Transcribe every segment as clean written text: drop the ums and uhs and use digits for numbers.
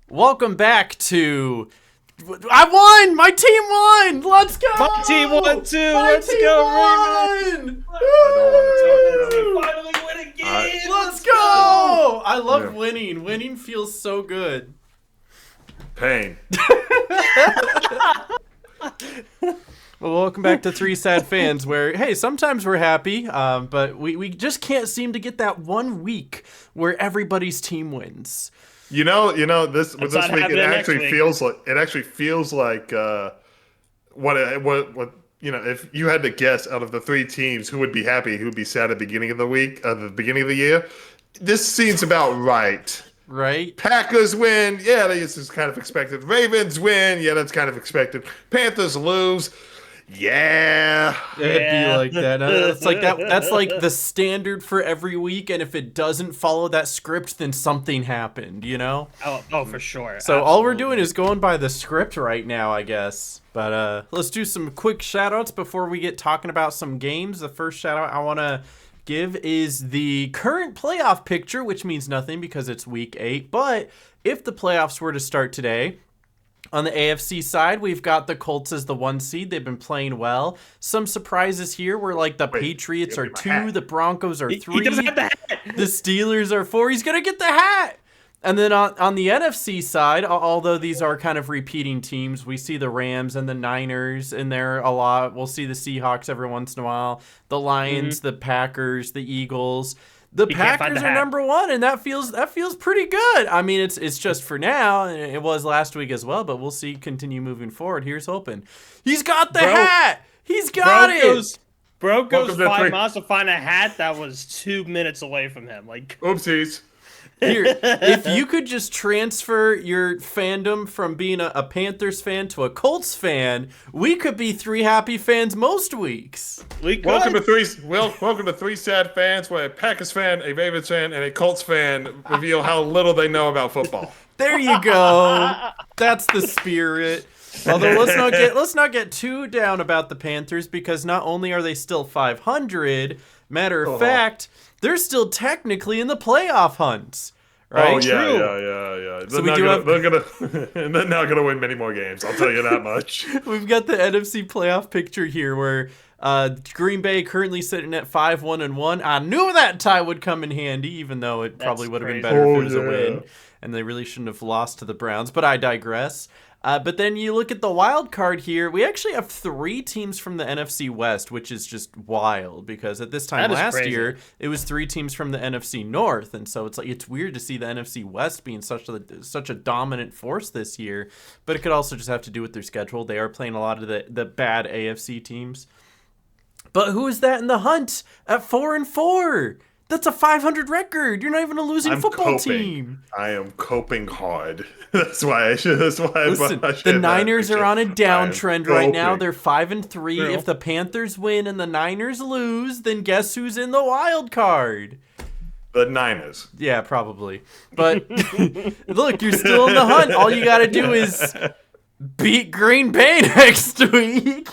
Welcome back to... I won! My team won! Let's go! My team won too! Let's go, Raven! I don't want to talk about it. Finally win again! Let's go! I love winning. Winning feels so good. Pain. Well, welcome back to Three Sad Fans, where, hey, sometimes we're happy, but we just can't seem to get that 1 week where everybody's team wins. You know, this week it actually feels like what if you had to guess out of the three teams who would be happy, who would be sad at the beginning of the week, the beginning of the year, this seems about right. Right? Packers win, yeah, this is kind of expected. Ravens win, yeah, that's kind of expected. Panthers lose, yeah. It'd be like that. It's like that. That's like the standard for every week, and if it doesn't follow that script, then something happened, you know? Oh, for sure. So Absolutely. all we're doing is going by the script right now, I guess. But let's do some quick shout-outs before we get talking about some games. The first shout-out I want to give is the current playoff picture, which means nothing because it's week 8. But if the playoffs were to start today, on the AFC side, we've got the Colts as the 1 seed. They've been playing well. Some surprises here where, like, the Patriots are 2, the Broncos are 3, He doesn't have the hat. the Steelers are 4. He's going to get the hat. And then on the NFC side, although these are kind of repeating teams, we see the Rams and the Niners in there a lot. We'll see the Seahawks every once in a while, the Lions, the Packers, the Eagles. The Packers are number 1, and that feels pretty good. I mean, it's just for now, and it was last week as well, but we'll see continue moving forward. Here's hoping. He's got the hat. He's got it. Bro goes 5 miles to find a hat that was 2 minutes away from him. Like, Oopsies. Here, if you could just transfer your fandom from being a Panthers fan to a Colts fan, we could be 3 happy fans most weeks. Welcome to Three Sad Fans, where a Packers fan, a Ravens fan, and a Colts fan reveal how little they know about football. There you go. That's the spirit. Although let's not get too down about the Panthers, because not only are they still 500, matter of fact, they're still technically in the playoff hunt. Right? Oh yeah. So They're not gonna win many more games. I'll tell you that much. We've got the NFC playoff picture here, where Green Bay currently sitting at 5-1-1. I knew that tie would come in handy, even though it probably would have been better if it was a win, and they really shouldn't have lost to the Browns. But I digress. But then you look at the wild card here. We actually have 3 teams from the NFC West, which is just wild, because at this time last year it was 3 teams from the NFC North, and so it's weird to see the NFC West being such a dominant force this year. But it could also just have to do with their schedule. They are playing a lot of the bad AFC teams. But who is that in the hunt at 4-4? That's a 500 record. You're not even a losing football team. I am coping hard. That's why I should. Listen, the Niners are on a downtrend right now. They're 5-3. If the Panthers win and the Niners lose, then guess who's in the wild card? The Niners. Yeah, probably. But look, you're still in the hunt. All you got to do is beat Green Bay next week.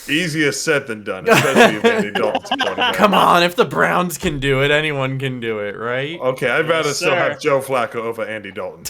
Easier said than done, especially if Andy Dalton's quarterback. Come on, if the Browns can do it, anyone can do it, right? Okay, I'd rather still have Joe Flacco over Andy Dalton.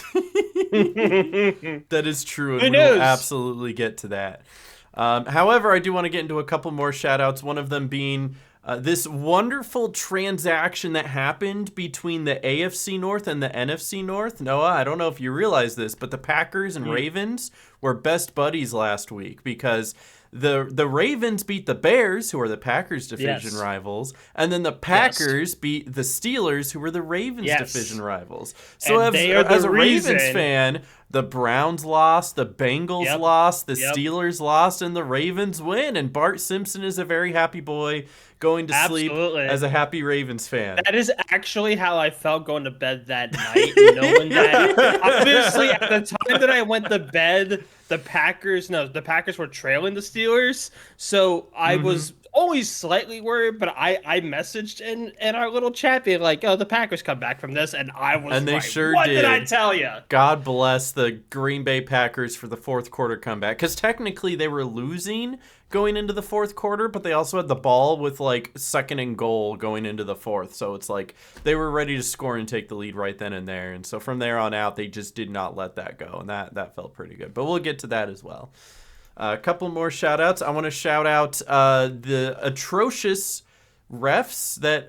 That is true, and we'll absolutely get to that. However, I do want to get into a couple more shout-outs, one of them being this wonderful transaction that happened between the AFC North and the NFC North. Noah, I don't know if you realize this, but the Packers and Ravens were best buddies last week, because the Ravens beat the Bears, who are the Packers' division rivals, and then the Packers beat the Steelers, who were the Ravens' division rivals. So as a Ravens fan, the Browns lost, the Bengals lost, the Steelers lost, and the Ravens win. And Bart Simpson is a very happy boy going to sleep as a happy Ravens fan. That is actually how I felt going to bed that night, knowing that obviously at the time that I went to bed, the Packers were trailing the Steelers. So I was only slightly worried, but I messaged in our little chat being like, "Oh, the Packers come back from this," and I was and they right. sure What did I tell you? God bless the Green Bay Packers for the fourth quarter comeback, because technically they were losing going into the fourth quarter, but they also had the ball with like second and goal going into the fourth, so it's like they were ready to score and take the lead right then and there. And so from there on out, they just did not let that go, and that felt pretty good. But we'll get to that as well. A couple more shout outs. I want to shout out the atrocious refs that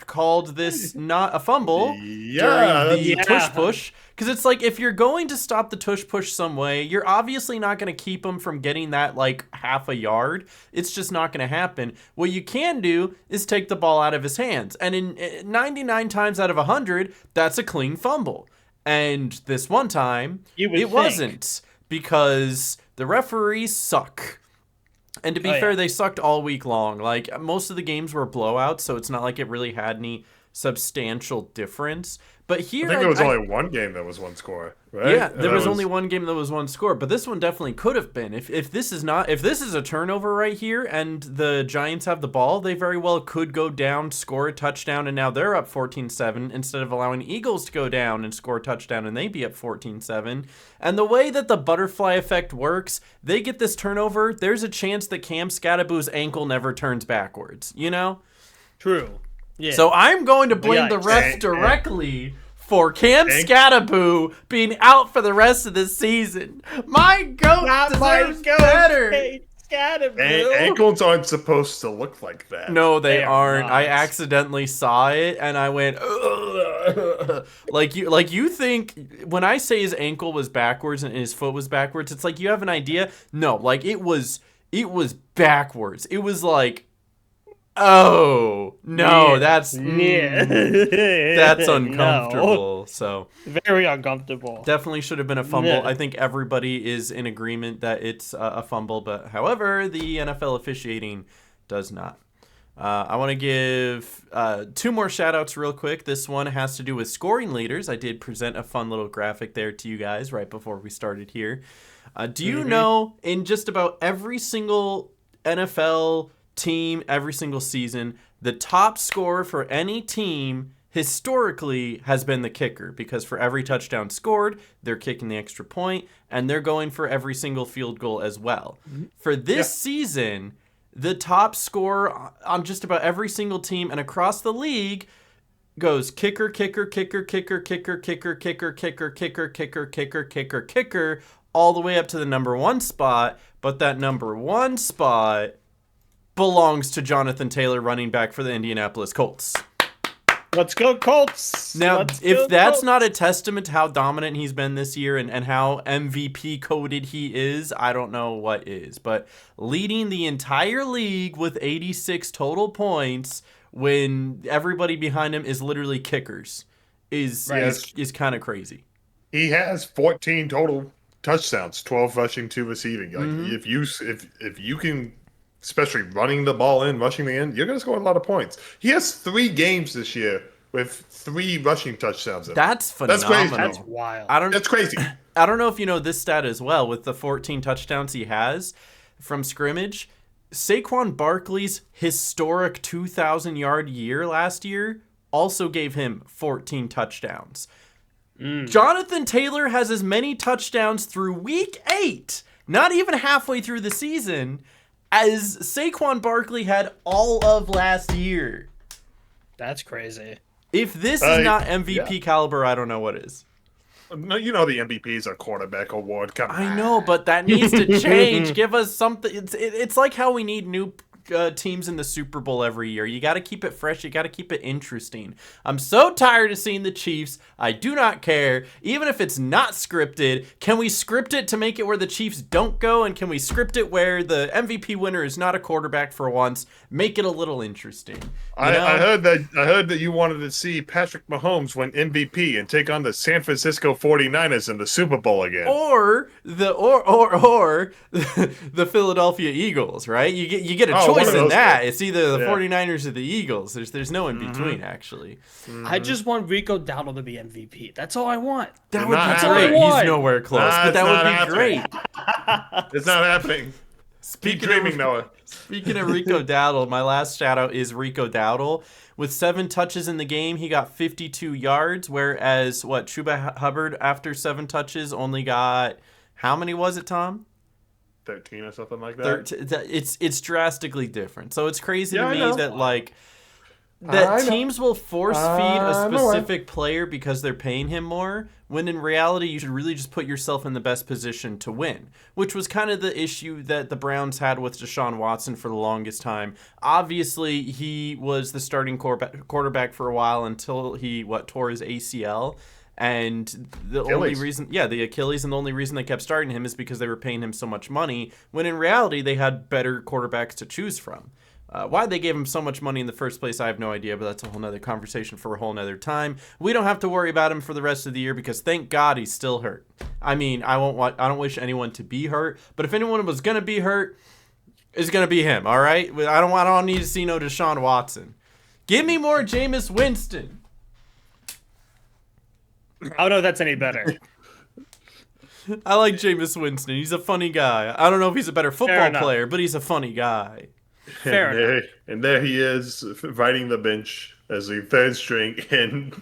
called this not a fumble during the tush push. Because it's like, if you're going to stop the tush push some way, you're obviously not going to keep him from getting that like half a yard. It's just not going to happen. What you can do is take the ball out of his hands. And in 99 times out of 100, that's a clean fumble. And this one time, it wasn't, because the referees suck. And to be fair, they sucked all week long. Like, most of the games were blowouts, so it's not like it really had any substantial difference. But here, I think there was only one game that was one score, right? Yeah, there was only one game that was one score, but this one definitely could have been. If this is a turnover right here and the Giants have the ball, they very well could go down, score a touchdown, and now they're up 14-7 instead of allowing Eagles to go down and score a touchdown and they be up 14-7. And the way that the butterfly effect works, they get this turnover, there's a chance that Cam Scatterbu's ankle never turns backwards, you know? True. Yeah. So I'm going to blame the refs directly for Cam Scatterbu being out for the rest of the season. My goat deserves better. Ankles aren't supposed to look like that. No, they aren't. I accidentally saw it and I went, ugh. Like you think when I say his ankle was backwards and his foot was backwards, it's like you have an idea. No, like it was backwards. It was like, oh no, that's uncomfortable. No. So very uncomfortable. Definitely should have been a fumble. Yeah. I think everybody is in agreement that it's a fumble, but however, the NFL officiating does not. I want to give 2 more shout outs real quick. This one has to do with scoring leaders. I did present a fun little graphic there to you guys right before we started here. Do you know, in just about every single NFL team, every single season, the top scorer for any team historically has been the kicker, because for every touchdown scored, they're kicking the extra point, and they're going for every single field goal as well. For this season, the top scorer on just about every single team and across the league goes kicker, kicker, kicker, kicker, kicker, kicker, kicker, kicker, kicker, kicker, kicker, kicker, kicker, all the way up to the number 1 spot. But that number 1 spot belongs to Jonathan Taylor, running back for the Indianapolis Colts. Let's go Colts! Now, if that's not a testament to how dominant he's been this year and how MVP-coded he is, I don't know what is. But leading the entire league with 86 total points when everybody behind him is literally kickers is kind of crazy. He has 14 total touchdowns, 12 rushing, 2 receiving. Like if you can, especially running the ball in, rushing the end, you're going to score a lot of points. He has 3 games this year with 3 rushing touchdowns. That's phenomenal. That's crazy. That's wild. That's crazy. I don't know if you know this stat as well. With the 14 touchdowns he has from scrimmage, Saquon Barkley's historic 2,000-yard year last year also gave him 14 touchdowns. Jonathan Taylor has as many touchdowns through week 8, not even halfway through the season, as Saquon Barkley had all of last year. That's crazy. If this is not MVP caliber, I don't know what is. No, you know the MVP is a quarterback award. Come on. I know, but that needs to change. Give us something. It's like how we need new teams in the Super Bowl every year. You got to keep it fresh. You got to keep it interesting. I'm so tired of seeing the Chiefs. I do not care. Even if it's not scripted, can we script it to make it where the Chiefs don't go? And can we script it where the MVP winner is not a quarterback for once? Make it a little interesting. I heard that you wanted to see Patrick Mahomes win MVP and take on the San Francisco 49ers in the Super Bowl again. Or the Philadelphia Eagles, right? You get a choice in that. It's either the 49ers or the Eagles. There's no in between, actually. I just want Rico Dowdle to be MVP. That's all I want. That would be great. He's nowhere close, but that would be great. It's not happening. Keep dreaming, Noah. Speaking of Rico Dowdle, my last shout out is Rico Dowdle. With 7 touches in the game, he got 52 yards, whereas Chuba Hubbard after 7 touches only got, how many was it, Tom? 13 or something like that. It's drastically different. So it's crazy to me that teams will force feed a specific player because they're paying him more, when in reality you should really just put yourself in the best position to win, which was kind of the issue that the Browns had with Deshaun Watson for the longest time. Obviously, he was the starting quarterback for a while until he tore his ACL. And the only reason, the Achilles, and the only reason they kept starting him is because they were paying him so much money, when in reality they had better quarterbacks to choose from. Why they gave him so much money in the first place, I have no idea, but that's a whole nother conversation for a whole nother time. We don't have to worry about him for the rest of the year because thank God he's still hurt. I mean, I don't wish anyone to be hurt, but if anyone was gonna be hurt, it's gonna be him. All right, I don't need to see no Deshaun Watson. Give me more Jameis Winston. I don't know if that's any better. I like Jameis Winston. He's a funny guy. I don't know if he's a better football player, but he's a funny guy. And there he is, riding the bench as the third string in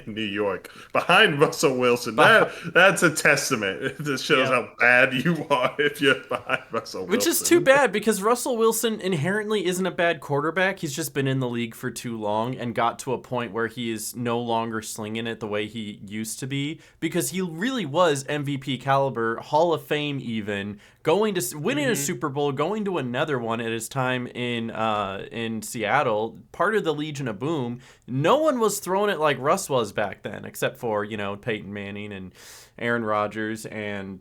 New York, behind Russell Wilson. That's a testament. This shows how bad you are if you're behind Russell Wilson. Which is too bad, because Russell Wilson inherently isn't a bad quarterback. He's just been in the league for too long and got to a point where he is no longer slinging it the way he used to be, because he really was MVP caliber, Hall of Fame even, winning a Super Bowl, going to another one at his time in Seattle, part of the Legion of Boom. No one was throwing it like Russ was back then, except for, Peyton Manning and Aaron Rodgers and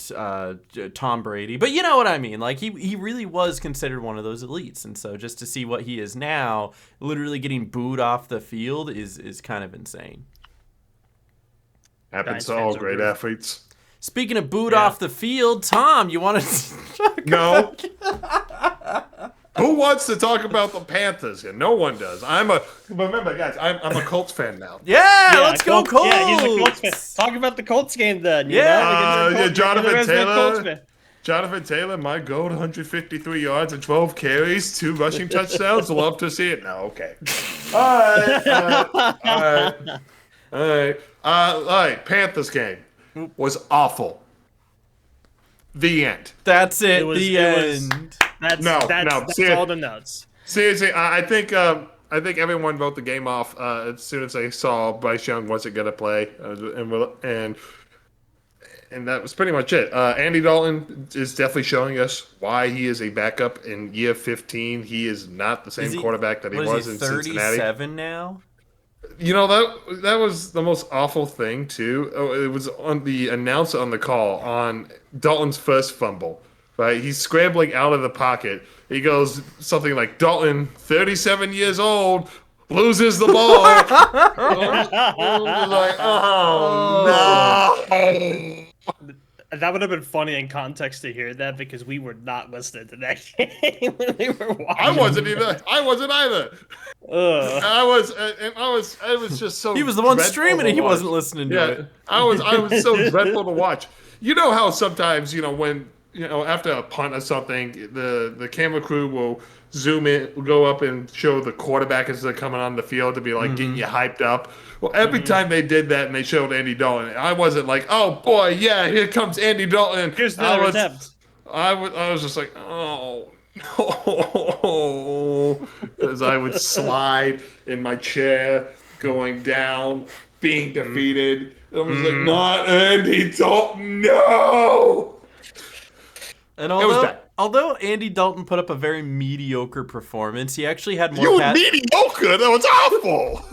Tom Brady. But you know what I mean? Like, he really was considered one of those elites. And so just to see what he is now, literally getting booed off the field is kind of insane. Happens to all great athletes. Speaking of booed off the field, Tom, you want to talk about... Who wants to talk about the Panthers here? No one does. Remember, guys, I'm a Colts fan now. Yeah, let's go Colts. Yeah, he's a Colts fan. Talk about the Colts game then. Jonathan Taylor, my goal, 153 yards and 12 carries, 2 rushing touchdowns. Love to see it. No, okay. All right. Panthers game was awful. The end. That's it. The end. That's all the notes. Seriously, I think everyone wrote the game off as soon as they saw Bryce Young wasn't going to play, and that was pretty much it. Andy Dalton is definitely showing us why he is a backup in year 15. He is not the same quarterback that he was in Cincinnati. 37 now? That was the most awful thing, too. It was on the announcer on the call on Dalton's first fumble. Right, he's scrambling out of the pocket. He goes something like, Dalton, 37 years old, loses the ball. Like, oh, no. That would have been funny in context to hear that, because we were not listening to that game when we were watching. I wasn't either. I was just so. He was the one streaming, and he wasn't listening to it. I was so dreadful to watch. You know how sometimes when. After a punt or something, the camera crew will zoom in, will go up and show the quarterback as they're coming on the field to be like getting you hyped up. Well, every time they did that and they showed Andy Dalton, I wasn't like, oh boy, yeah, here comes Andy Dalton. Here's the attempt. I was just like, oh no, as I would slide in my chair, going down, being defeated. I was like, not Andy Dalton, no. And although Andy Dalton put up a very mediocre performance, he actually had more. Mediocre? That was awful.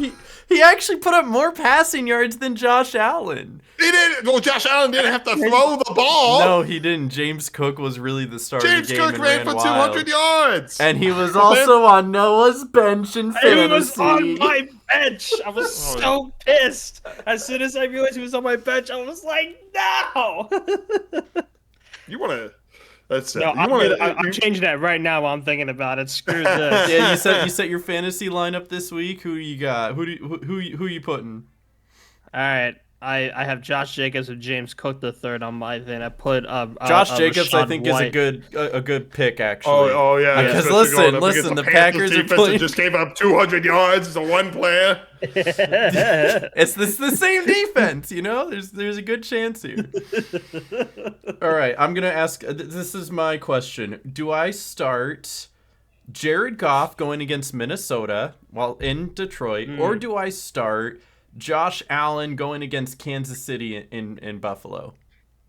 He actually put up more passing yards than Josh Allen. He didn't. Well, Josh Allen didn't have to throw the ball. No, he didn't. James Cook was really the star of the game. James Cook ran for 200 yards. And he was also on Noah's bench in fantasy. He was on my bench. I was so pissed. As soon as I realized he was on my bench, I was like, no. You want to... I'm changing that right now while I'm thinking about it. Screw this. Yeah, you set your fantasy lineup this week. Who you got? Who you putting? All right. I have Josh Jacobs and James Cook the third on my thing. I put Josh Jacobs, Rachaad I think, White. is a good pick actually. Oh yeah. Because listen, the Panthers Packers are defense playing. just gave up 200 yards to one player. It's the same defense, you know. There's a good chance here. All right, I'm gonna ask. This is my question. Do I start Jared Goff going against Minnesota while in Detroit, or do I start Josh Allen going against Kansas City in Buffalo?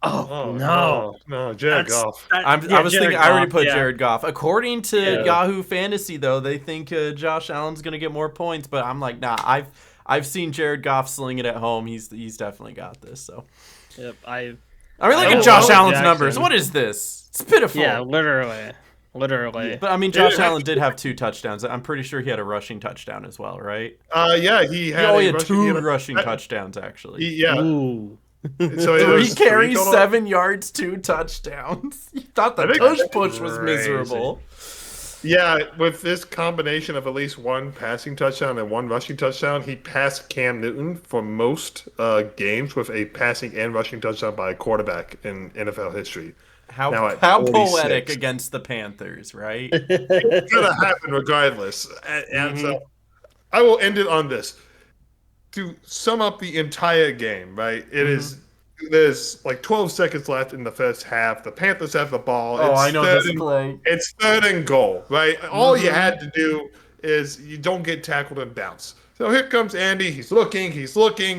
No, Jared Goff. I was thinking. I already put Jared Goff. According to Yahoo Fantasy, though, they think Josh Allen's gonna get more points, but I'm like, nah. I've seen Jared Goff sling it at home. He's definitely got this. So, yep. I mean, look at Josh Allen's numbers. What is this? It's pitiful. Yeah, literally. But I mean, Josh Allen did have 2 touchdowns. I'm pretty sure he had a rushing touchdown as well, right? Yeah, he had 2 rushing touchdowns actually. Ooh. So 3 carries, 7 yards, 2 touchdowns. You thought the push was miserable. Yeah, with this combination of at least 1 passing touchdown and 1 rushing touchdown, he passed Cam Newton for most games with a passing and rushing touchdown by a quarterback in NFL history. How poetic against the Panthers, right? It's gonna happen regardless. And so I will end it on this. To sum up the entire game, right? There's like 12 seconds left in the first half. The Panthers have the ball. I know this play. It's 3rd and goal, right? All you had to do is you don't get tackled and bounce. So here comes Andy. He's looking.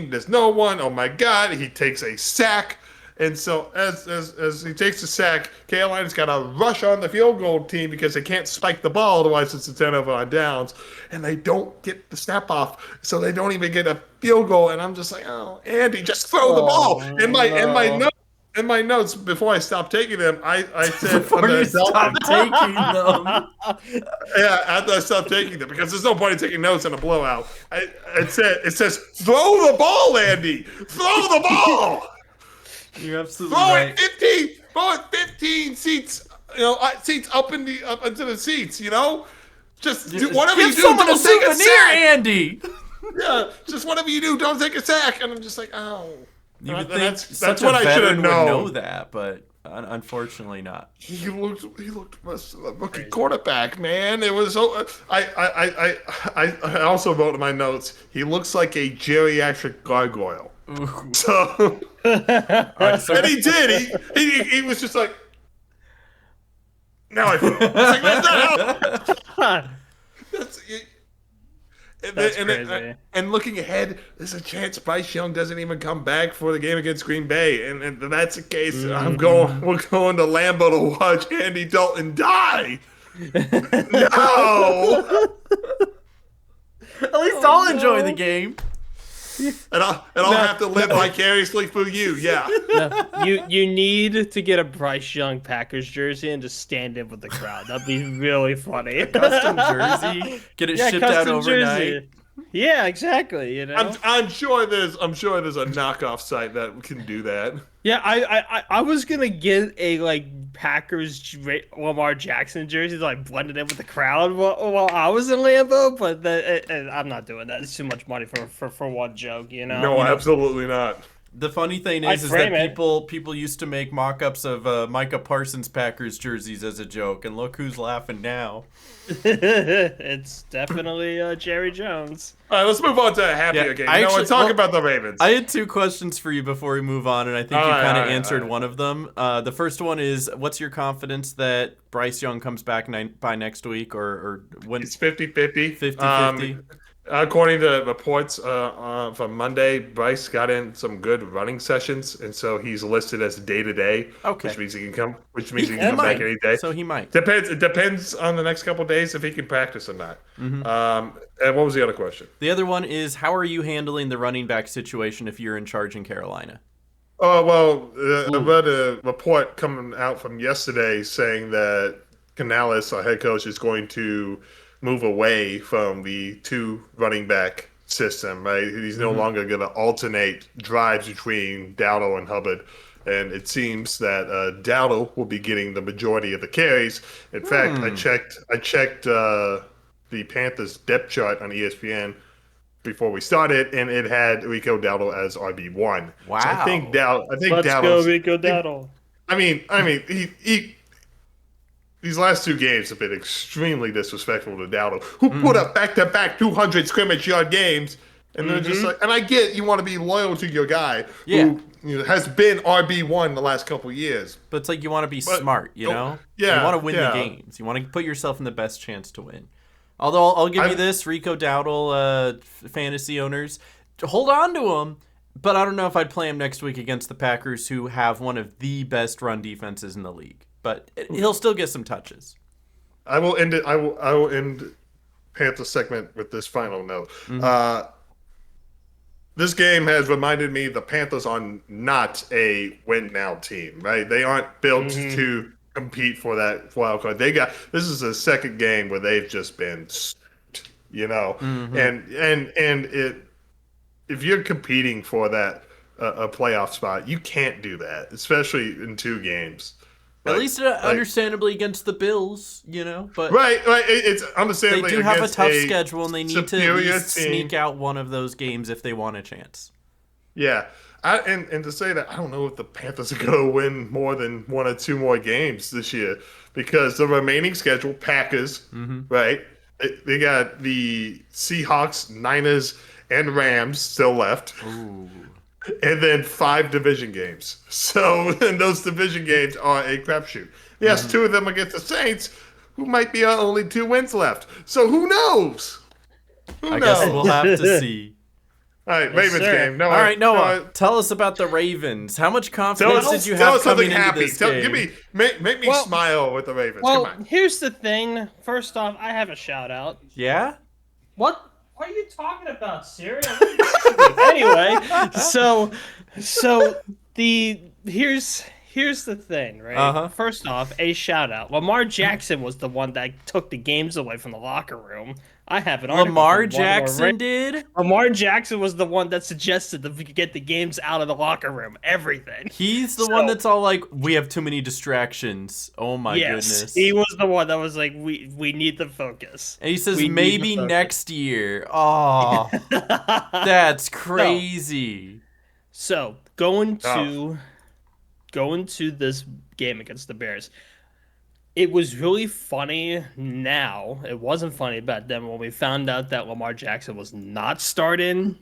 There's no one. Oh my God! He takes a sack. And so as he takes the sack, Carolina's got to rush on the field goal team because they can't spike the ball, otherwise it's a turnover on downs. And they don't get the snap off, so they don't even get a field goal. And I'm just like, oh, Andy, just throw the ball. In my notes before I stopped taking them, I said before you stopped taking them. Yeah, after I stopped taking them, because there's no point in taking notes in a blowout. It says throw the ball, Andy. Throw the ball. You're absolutely right. Throw it 15 seats, seats up into the seats, Just do whatever you do. Someone Don't a take a souvenir, sack. Andy. Yeah, just whatever you do, don't take a sack. And I'm just like, oh. You would think that's what I should have known. Know that, but unfortunately not. He looked a rookie quarterback, man. It was so. I also wrote in my notes. He looks like a geriatric gargoyle. Ooh. So, and he did. He was just like, now I feel. Like, that's not That's crazy. And looking ahead, there's a chance Bryce Young doesn't even come back for the game against Green Bay, and if that's the case, we're going to Lambeau to watch Andy Dalton die. No. At least I'll enjoy the game. And I'll have to live vicariously through you, yeah. No, you need to get a Bryce Young Packers jersey and just stand in with the crowd. That'd be really funny. A custom jersey, get it shipped out overnight. Jersey. Yeah, exactly. I'm sure there's a knockoff site that can do that. Yeah, I was gonna get a Packers Lamar Jackson jersey to blend it in with the crowd while I was in Lambeau, but I'm not doing that. It's too much money for one joke, No, absolutely not. The funny thing is that people used to make mock-ups of Micah Parsons Packers jerseys as a joke, and look who's laughing now. It's definitely Jerry Jones. All right, let's move on to a happier game. Let's talk about the Ravens. I had 2 questions for you before we move on, and I think you kind of answered one of them. The first one is, what's your confidence that Bryce Young comes back by next week, or when? It's 50-50. 50-50. According to reports from Monday, Bryce got in some good running sessions, and so he's listed as day-to-day. Okay. Which means he can come. Which means he can come back any day. So he might. It depends on the next couple of days if he can practice or not. Mm-hmm. And what was the other question? The other one is, how are you handling the running back situation if you're in charge in Carolina? Oh well, I read a report coming out from yesterday saying that Canales, our head coach, is going to move away from the 2 running back system, right? He's no longer going to alternate drives between Dowdle and Hubbard. And it seems that Dowdle will be getting the majority of the carries. In fact, I checked the Panthers depth chart on ESPN. before we started, and it had Rico Dowdle as RB1. Wow. So I think Let's go, Rico Dowdle. I mean, he these last two games have been extremely disrespectful to Dowdle, who put up back-to-back 200 scrimmage yard games, and they're just like, and I get you want to be loyal to your guy who has been RB1 the last couple of years, but it's like you want to be smart, you know? Yeah, you want to win the games. You want to put yourself in the best chance to win. Although I'll give you this, Rico Dowdle, fantasy owners, hold on to him. But I don't know if I'd play him next week against the Packers, who have one of the best run defenses in the league. But he'll still get some touches. I will end it. I will end Panthers segment with this final note. This game has reminded me the Panthers are not a win now team, right? They aren't built to compete for that wild card. This is the second game where they've just been, and if you're competing for that a playoff spot, you can't do that, especially in two games. At least understandably against the Bills, but right. It's understandably they do have a tough schedule, and they need to at least sneak out one of those games if they want a chance. Yeah, and to say that, I don't know if the Panthers are going to win more than one or two more games this year, because the remaining schedule, Packers, right? They got the Seahawks, Niners, and Rams still left. Ooh. And then 5 division games. So, and those division games are a crapshoot. Yes, 2 of them against the Saints, who might be our only 2 wins left. So who knows? I guess we'll have to see. All right, Ravens game. All right, Noah, tell us about the Ravens. How much confidence did you have coming into this game? Make me smile with the Ravens. Well, come on. Here's the thing. First off, I have a shout out. Yeah? What are you talking about, Siri? Anyway, so here's the thing, right? First off, a shout out. Lamar Jackson was the one that took the games away from the locker room. I have an article. Lamar Jackson did? Lamar Jackson was the one that suggested that we could get the games out of the locker room. Everything. He's the one that's all like, we have too many distractions. Oh my goodness. He was the one that was like, we need the focus. And he says maybe next year. Oh, that's crazy. So going to this game against the Bears. It was really funny now. It wasn't funny back then when we found out that Lamar Jackson was not starting.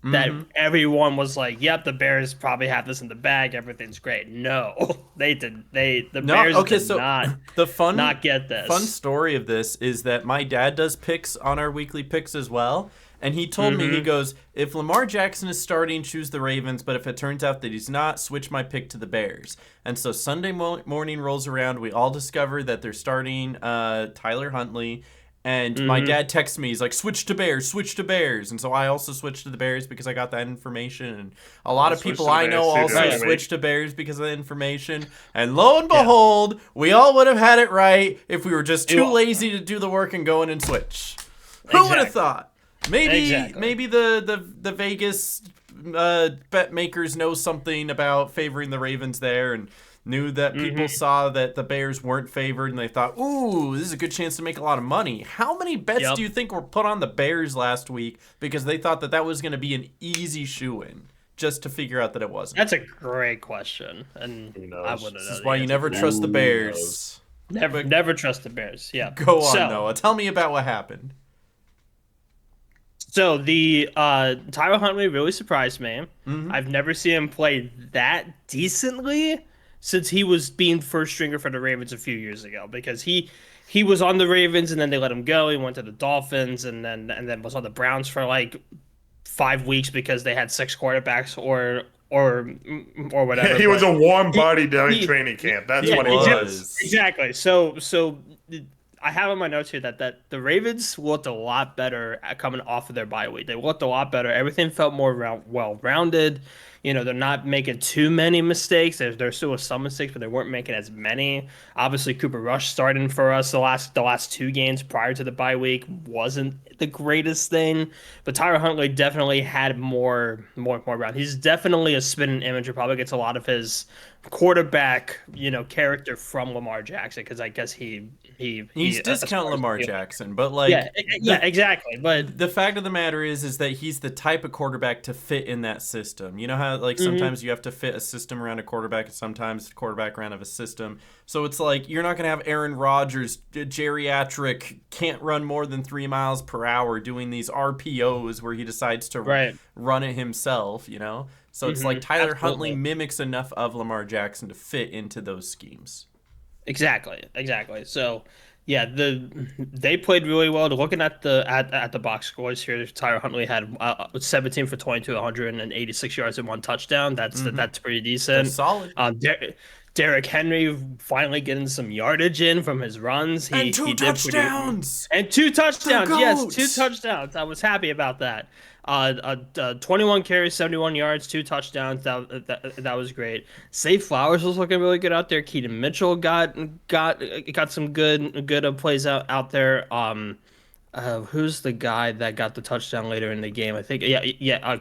That everyone was like, "Yep, the Bears probably have this in the bag. Everything's great." No, they did. Bears did not get this. Fun story of this is that my dad does picks on our weekly picks as well. And he told me, he goes, if Lamar Jackson is starting, choose the Ravens. But if it turns out that he's not, switch my pick to the Bears. And so Sunday morning rolls around. We all discover that they're starting Tyler Huntley. And my dad texts me. He's like, switch to Bears, switch to Bears. And so I also switched to the Bears because I got that information. And a lot of people I know also switched to Bears because of the information. And lo and behold, we all would have had it right if we were just too lazy to do the work and go in and switch. Who would have thought? Maybe the Vegas bet makers know something about favoring the Ravens there and knew that people saw that the Bears weren't favored and they thought, ooh, this is a good chance to make a lot of money. How many bets do you think were put on the Bears last week because they thought that was going to be an easy shoo-in just to figure out that it wasn't? That's a great question, and I wouldn't know. This is why you never trust the Bears. Never trust the Bears. Yeah. Go on, Noah. Tell me about what happened. So the Tyler Huntley really surprised me. I've never seen him play that decently since he was being first stringer for the Ravens a few years ago, because he was on the Ravens and then they let him go. He went to the Dolphins and then was on the Browns for like 5 weeks because they had 6 quarterbacks or whatever. Yeah, he was a warm body during training camp. That's what he was. Exactly. So I have on my notes here that the Ravens looked a lot better coming off of their bye week. They looked a lot better. Everything felt more well-rounded. They're not making too many mistakes. There still was some mistakes, but they weren't making as many. Obviously, Cooper Rush starting for us the last 2 games prior to the bye week wasn't the greatest thing, but Tyler Huntley definitely had more around. He's definitely a spinning image. Who probably gets a lot of his quarterback, character from Lamar Jackson, because I guess he's discount Lamar Jackson, but yeah, exactly. But the fact of the matter is that he's the type of quarterback to fit in that system. You know how sometimes you have to fit a system around a quarterback, and sometimes a quarterback around a system. So it's like you're not going to have Aaron Rodgers, geriatric, can't run more than 3 miles per hour, doing these RPOs where he decides to run it himself. So it's like Tyler Huntley mimics enough of Lamar Jackson to fit into those schemes. Exactly. So, yeah, they played really well. Looking at the box scores here, Tyler Huntley had 17 for 22, 186 yards and 1 touchdown. That's pretty decent. That's solid. Derrick Henry finally getting some yardage in from his runs. He did touchdowns. And 2 touchdowns. Yes, 2 touchdowns. I was happy about that. 21 carries, 71 yards, 2 touchdowns. That was great. Safe Flowers was looking really good out there. Keaton Mitchell got some good plays out there. Who's the guy that got the touchdown later in the game? I think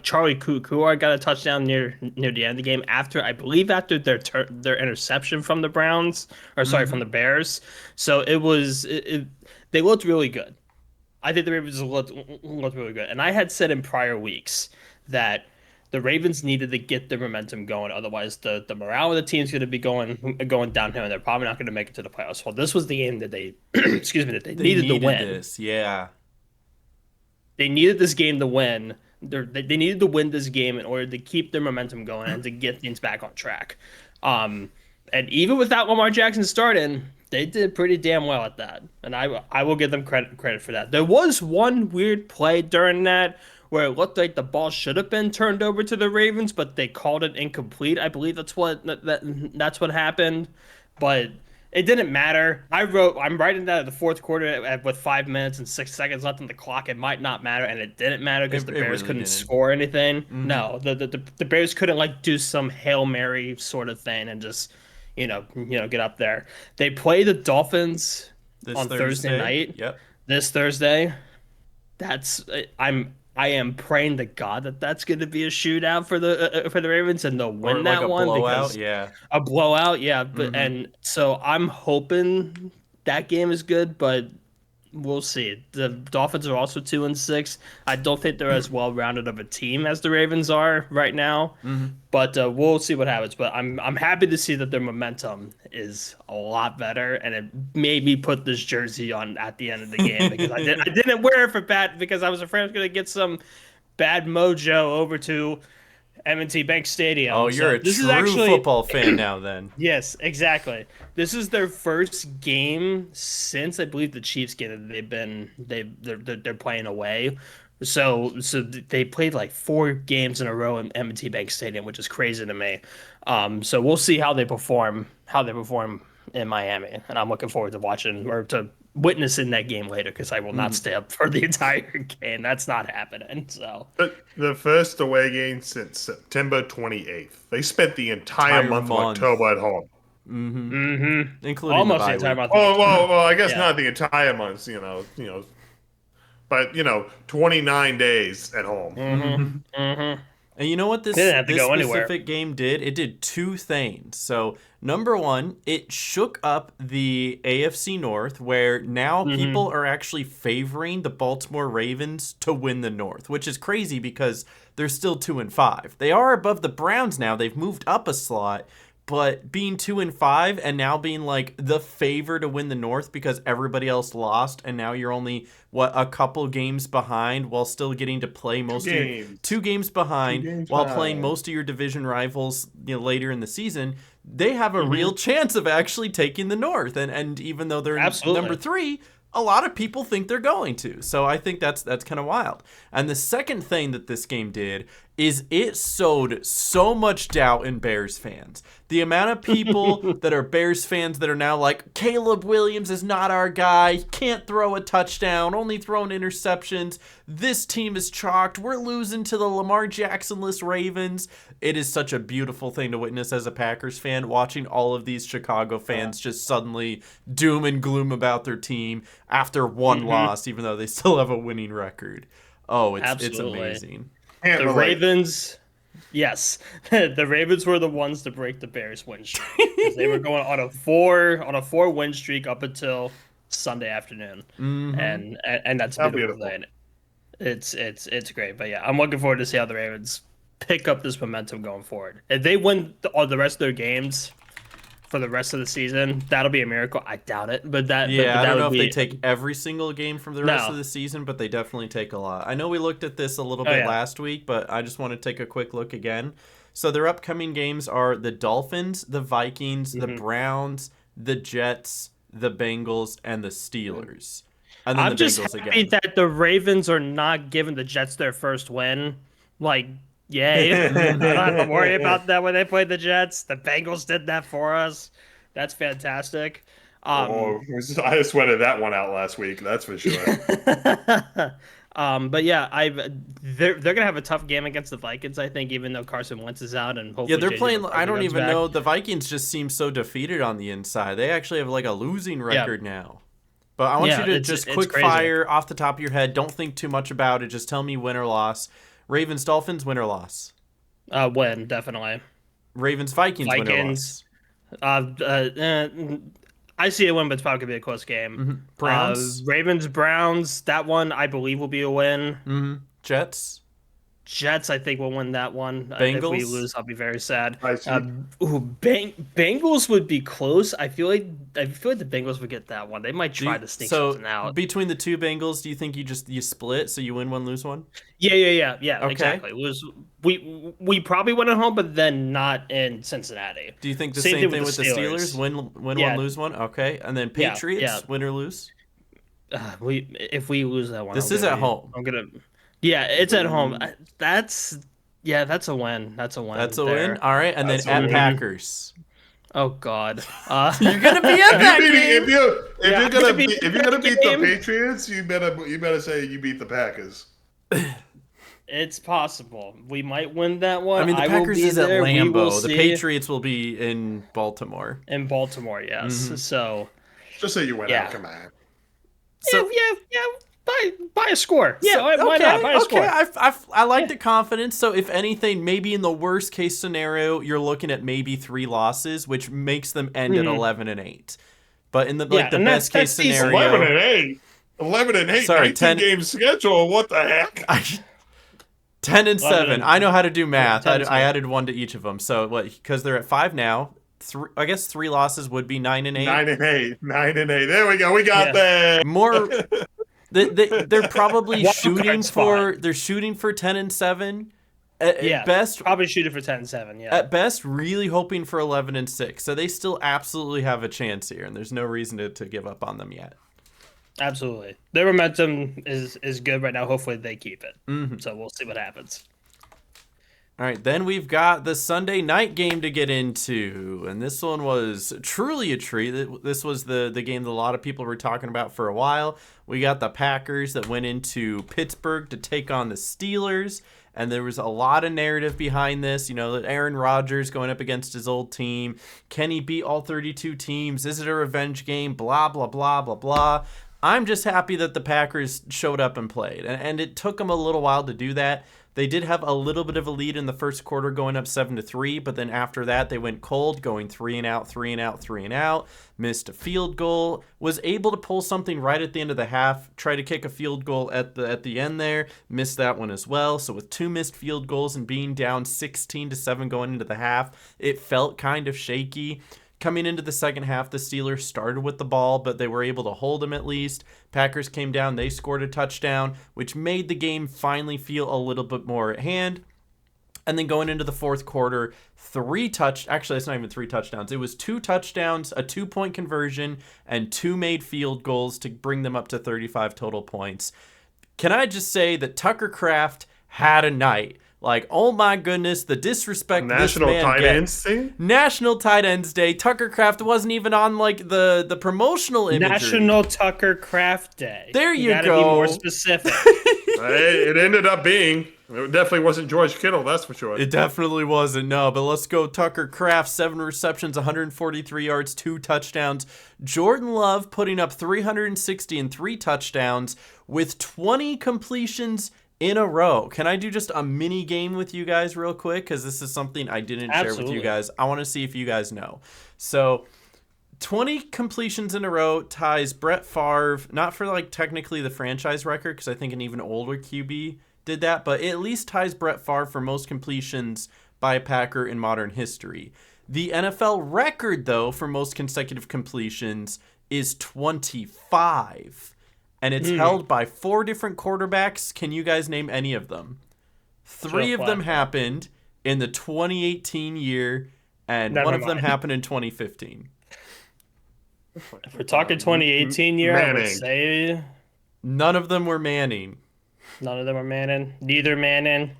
Charlie Kukua got a touchdown near the end of the game after their interception from the Browns, or sorry, from the Bears. So they looked really good. I think the Ravens looked really good. And I had said in prior weeks that the Ravens needed to get their momentum going. Otherwise, the morale of the team is going to be going downhill, and they're probably not going to make it to the playoffs. Well, this was the game that they they needed to win. They needed this game to win. They needed to win this game in order to keep their momentum going and to get things back on track. And even without Lamar Jackson starting, they did pretty damn well at that, and I will give them credit for that. There was one weird play during that where it looked like the ball should have been turned over to the Ravens, but they called it incomplete. I believe that's what happened, but it didn't matter. I'm writing that at the fourth quarter with 5 minutes and 6 seconds left on the clock. It might not matter, and it didn't matter because the Bears couldn't score anything. Mm-hmm. No, the Bears couldn't do some Hail Mary sort of thing and just get up there. They play the Dolphins on Thursday night. Yep. This Thursday. I am praying to God that's going to be a shootout for the Ravens, and they'll win that one. Blowout, a blowout, yeah. But and so I'm hoping that game is good, but we'll see. The Dolphins are also 2-6. I don't think they're as well rounded of a team as the Ravens are right now. Mm-hmm. But we'll see what happens. But I'm happy to see that their momentum is a lot better, and it made me put this jersey on at the end of the game because I didn't wear it for bad because I was afraid I was going to get some bad mojo over to M&T Bank Stadium. Oh, you're a true football fan now then. Yes, exactly. This is their first game since I believe the Chiefs game that they're playing away. So they played like 4 games in a row in M&T Bank Stadium, which is crazy to me. So we'll see how they perform in Miami, and I'm looking forward to watching or to witnessing that game later because I will not stay up for the entire game. That's not happening. So the first away game since September 28th. They spent the entire month of October at home. Mm-hmm. Mm-hmm. Including almost the entire month. Well, I guess not the entire month. But 29 days at home. Mm-hmm. Mm-hmm. And you know what this specific game did? It did 2 things. So, number one, it shook up the AFC North, where now people are actually favoring the Baltimore Ravens to win the North, which is crazy because they're still 2-5. They are above the Browns now. They've moved up a slot. But being 2-5 and now being like the favor to win the North because everybody else lost, and now you're only a couple games behind while still getting to play most of your 2 games behind while playing most of your division rivals later in the season. They have a real chance of actually taking the North, and even though they're number 3. A lot of people think they're going to. So I think that's kind of wild. And the second thing that this game did is it sowed so much doubt in Bears fans. The amount of people that are Bears fans that are now like, Caleb Williams is not our guy, can't throw a touchdown, only throwing interceptions, this team is chalked, we're losing to the Lamar Jackson-less Ravens. It is such a beautiful thing to witness as a Packers fan, watching all of these Chicago fans just suddenly doom and gloom about their team after one loss, even though they still have a winning record. Oh, it's amazing. The Ravens, yes, the Ravens were the ones to break the Bears win streak. They were going on a four win streak up until Sunday afternoon, and that's a beautiful thing. It's great, but yeah, I'm looking forward to see how the Ravens pick up this momentum going forward. If they win the rest of their games for the rest of the season, that'll be a miracle. I doubt it, but I don't know if they take every single game from the rest of the season, but they definitely take a lot. I know we looked at this a little bit last week, but I just want to take a quick look again. So their upcoming games are the Dolphins, the Vikings, the Browns, the Jets, the Bengals, and the Steelers. And then I'm just happy that the Ravens are not giving the Jets their first win. Like, yay. I don't have to worry about that when they played the Jets. The Bengals did that for us. That's fantastic. I sweated that one out last week. That's for sure. But yeah, they're gonna have a tough game against the Vikings, I think, even though Carson Wentz is out and hopefully they're playing. I don't even know. The Vikings just seem so defeated on the inside. They actually have like a losing record now. But I want you to just quick fire off the top of your head. Don't think too much about it. Just tell me win or loss. Ravens Dolphins, win or loss? Win, definitely. Ravens Vikings, win or loss? I see a win, but it's probably gonna be a close game. Browns, Ravens Browns. That one I believe will be a win. Jets, I think will win that one. Bengals, if we lose, I'll be very sad. Bengals would be close. I feel like the Bengals would get that one. They might try to sneak something out. Between the two Bengals, do you think you split so you win one, lose one? Yeah. Okay. Exactly. We probably win at home, but then not in Cincinnati. Do you think the same thing with the Steelers? Win one, lose one. Okay, and then Patriots, win or lose? If we lose that one, this is at home. I'm gonna. Yeah, it's at home. That's a win. That's a win. That's a win. All right, and then at Packers. Oh God, you're gonna be at that game. If you're gonna beat the Patriots, you better say you beat the Packers. It's possible. We might win that one. I mean, the Packers is at Lambeau. The Patriots will be in Baltimore. In Baltimore, yes. So just say you win out. Come on. So, yeah. Buy a score. Yeah, why not? Buy a score. I like the confidence. So if anything, maybe in the worst case scenario, you're looking at maybe 3 losses, which makes them end at 11-8. But in the best case scenario, 11-8. Sorry, 10 game schedule. What the heck? 10-7. I know how to do math. I added 1 to each of them. So because they're at 5 now. I guess 3 losses would be 9-8. 9-8. There we go. We got that. More. They're probably shooting for 10-7. At best, probably shooting for 10-7. Yeah. At best, really hoping for 11-6. So they still absolutely have a chance here, and there's no reason to give up on them yet. Absolutely, their momentum is good right now. Hopefully, they keep it. So we'll see what happens. All right, then we've got the Sunday night game to get into, and this one was truly a treat. This was the game that a lot of people were talking about for a while. We got the Packers that went into Pittsburgh to take on the Steelers, and there was a lot of narrative behind this. You know, Aaron Rodgers going up against his old team. Can he beat all 32 teams? Is it a revenge game? Blah, blah, blah, blah, blah. I'm just happy that the Packers showed up and played, and it took them a little while to do that. They did have a little bit of a lead in the first quarter going up 7-3, but then after that they went cold, going 3 and out, missed a field goal, was able to pull something right at the end of the half, try to kick a field goal at the end there, missed that one as well. So with 2 missed field goals and being down 16-7 going into the half, it felt kind of shaky. Coming into the second half, the Steelers started with the ball, but they were able to hold them at least. Packers came down, they scored a touchdown, which made the game finally feel a little bit more at hand. And then going into the fourth quarter, actually it's not even 3 touchdowns. It was 2 touchdowns, a 2-point conversion, and 2 made field goals to bring them up to 35 total points. Can I just say that Tucker Kraft had a night. Like, oh my goodness, the disrespect National this man Tight gets. Ends Day? National Tight Ends Day. Tucker Kraft wasn't even on like the promotional imagery. National Tucker Kraft Day. There you gotta go. Be more specific. It ended up being. It definitely wasn't George Kittle, that's for sure. It definitely wasn't, no. But let's go Tucker Kraft, 7 receptions, 143 yards, 2 touchdowns. Jordan Love putting up 360 and 3 touchdowns with 20 completions in a row. Can I do just a mini game with you guys real quick? Because this is something I didn't share with you guys. I want to see if you guys know. So 20 completions in a row ties Brett Favre, not for like technically the franchise record, because I think an even older QB did that, but it at least ties Brett Favre for most completions by a Packer in modern history. The NFL record, though, for most consecutive completions is 25, and it's held by 4 different quarterbacks. Can you guys name any of them? 3 of them happened in the 2018 year, and one of them happened in 2015. If we're talking 2018 year, I would say none of them were Manning. None of them are Manning. Neither Manning.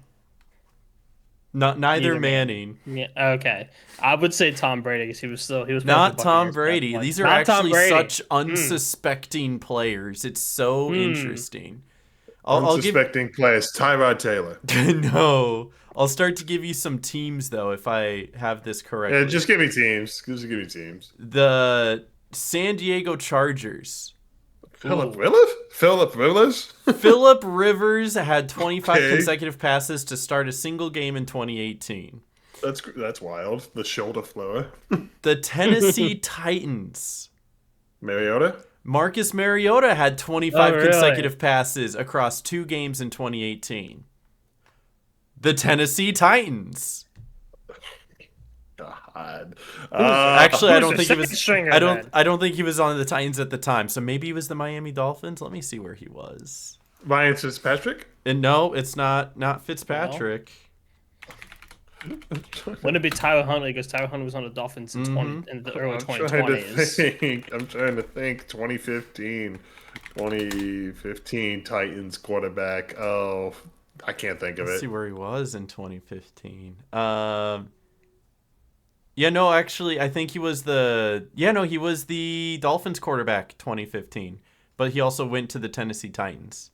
Neither Manning. Yeah. Okay. I would say Tom Brady because he was not Tom Brady. These are not actually such unsuspecting players. It's so interesting. Unsuspecting players. Tyrod Taylor. No. I'll start to give you some teams though if I have this correctly. Yeah, just give me teams. Just give me teams. The San Diego Chargers. Philip Rivers? Philip Rivers had 25 consecutive passes to start a single game in 2018. That's wild. The shoulder flower. The Tennessee Titans. Mariota? Marcus Mariota had 25 consecutive passes across 2 games in 2018. The Tennessee Titans. God. Actually, I don't think he was. I don't think he was on the Titans at the time. So maybe he was the Miami Dolphins. Let me see where he was. Ryan Fitzpatrick? And no, it's not Fitzpatrick. No. Wouldn't it be Tyler Huntley? Because Tyler Huntley was on the Dolphins in the early 2020s. I'm trying to think. 2015 Titans quarterback. Oh, I can't think of it. Let's see where he was in 2015. Yeah, no, actually, I think he was he was the Dolphins quarterback 2015, but he also went to the Tennessee Titans.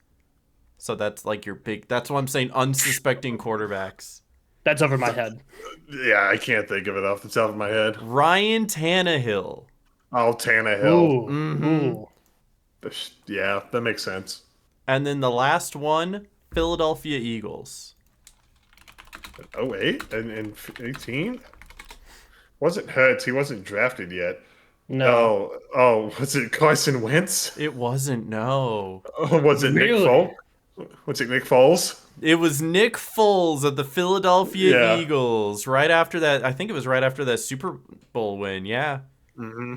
So that's like that's what I'm saying, unsuspecting quarterbacks. That's over my head. Yeah, I can't think of it off the top of my head. Ryan Tannehill. Oh, Tannehill. Ooh. Yeah, that makes sense. And then the last one, Philadelphia Eagles. 08 and 18? Wasn't Hurts. He wasn't drafted yet. No. Oh, was it Carson Wentz? It wasn't, no. Oh, was it really? Nick Foles? Was it Nick Foles? It was Nick Foles of the Philadelphia Eagles. Right after that, I think it was right after that Super Bowl win, yeah. Mm-hmm.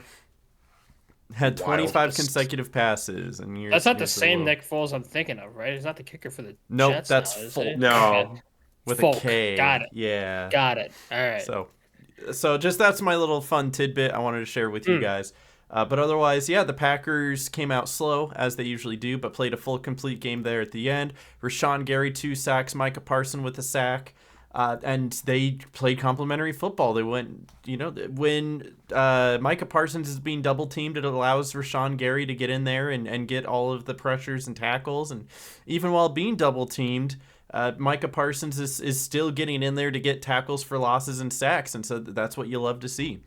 Had 25 consecutive passes. And that's not the same Nick Foles I'm thinking of, right? He's not the kicker for the Nope, Jets that's Foles. No. With Folk. a K. Got it. Yeah. Got it. All right. So just that's my little fun tidbit I wanted to share with you guys. But otherwise, yeah, the Packers came out slow, as they usually do, but played a full, complete game there at the end. Rashawn Gary, 2 sacks. Micah Parsons with a sack. And they played complimentary football. They went, when Micah Parsons is being double-teamed, it allows Rashawn Gary to get in there and get all of the pressures and tackles. And even while being double-teamed, Micah Parsons is still getting in there to get tackles for losses and sacks, and so that's what you love to see.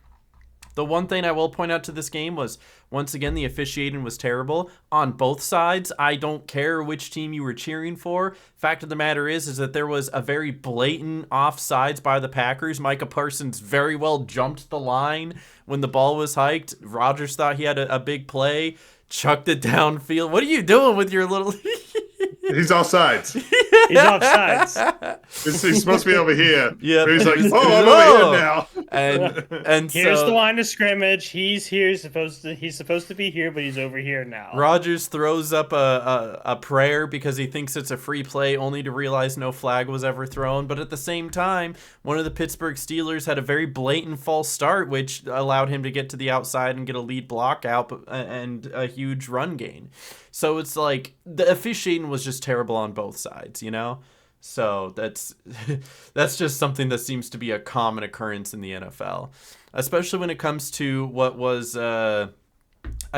The one thing I will point out to this game was, once again, the officiating was terrible on both sides. I don't care which team you were cheering for. Fact of the matter is that there was a very blatant offsides by the Packers. Micah Parsons very well jumped the line when the ball was hiked. Rodgers thought he had a big play, chucked it downfield. What are you doing with your little... He's offsides. He's offsides. He's supposed to be over here. Yeah. He's like, I'm over here now. And here's the line of scrimmage. He's here. He's supposed to be here, but he's over here now. Rodgers throws up a prayer because he thinks it's a free play, only to realize no flag was ever thrown. But at the same time, one of the Pittsburgh Steelers had a very blatant false start, which allowed him to get to the outside and get a lead block out and a huge run gain. So it's like the officiating was just terrible on both sides, So that's that's just something that seems to be a common occurrence in the NFL, especially when it comes to what was, I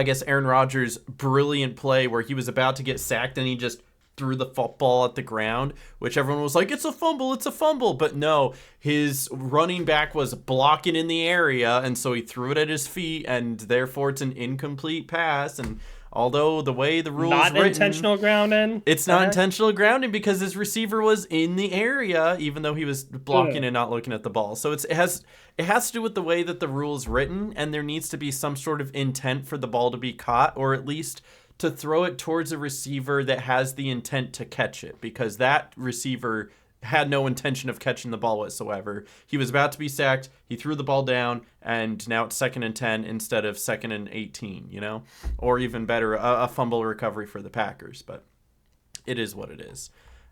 guess, Aaron Rodgers' brilliant play where he was about to get sacked and he just threw the football at the ground, which everyone was like, it's a fumble. But no, his running back was blocking in the area, and so he threw it at his feet, and therefore it's an incomplete pass. And although the way the rules not written, intentional grounding, it's not intentional grounding because his receiver was in the area, even though he was blocking and not looking at the ball. So it has to do with the way that the rule's written, and there needs to be some sort of intent for the ball to be caught, or at least to throw it towards a receiver that has the intent to catch it, because that receiver had no intention of catching the ball whatsoever. He was about to be sacked. He threw the ball down, and now it's 2nd and 10 instead of 2nd and 18, you know? Or even better, a fumble recovery for the Packers, but it is what it is.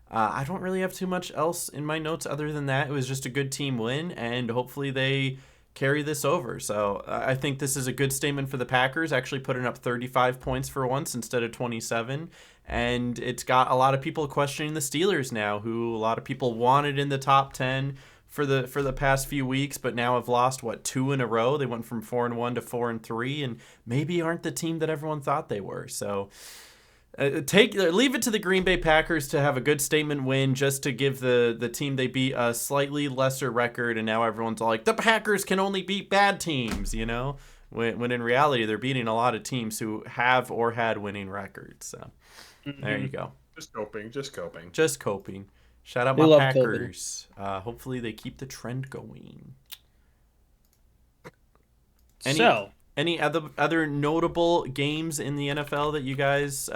I don't really have too much else in my notes other than that. It was just a good team win, and hopefully they carry this over. So I think this is a good statement for the Packers, actually putting up 35 points for once instead of 27. And it's got a lot of people questioning the Steelers now, who a lot of people wanted in the top 10 for the past few weeks, but now have lost 2 in a row. They went from 4-1 to 4-3, and maybe aren't the team that everyone thought they were. So leave it to the Green Bay Packers to have a good statement win, just to give the team they beat a slightly lesser record, and now everyone's all like, the Packers can only beat bad teams, you know, when in reality they're beating a lot of teams who have or had winning records. So there you go. Just coping. Shout out my Packers. Hopefully they keep the trend going. Any other notable games in the NFL that you guys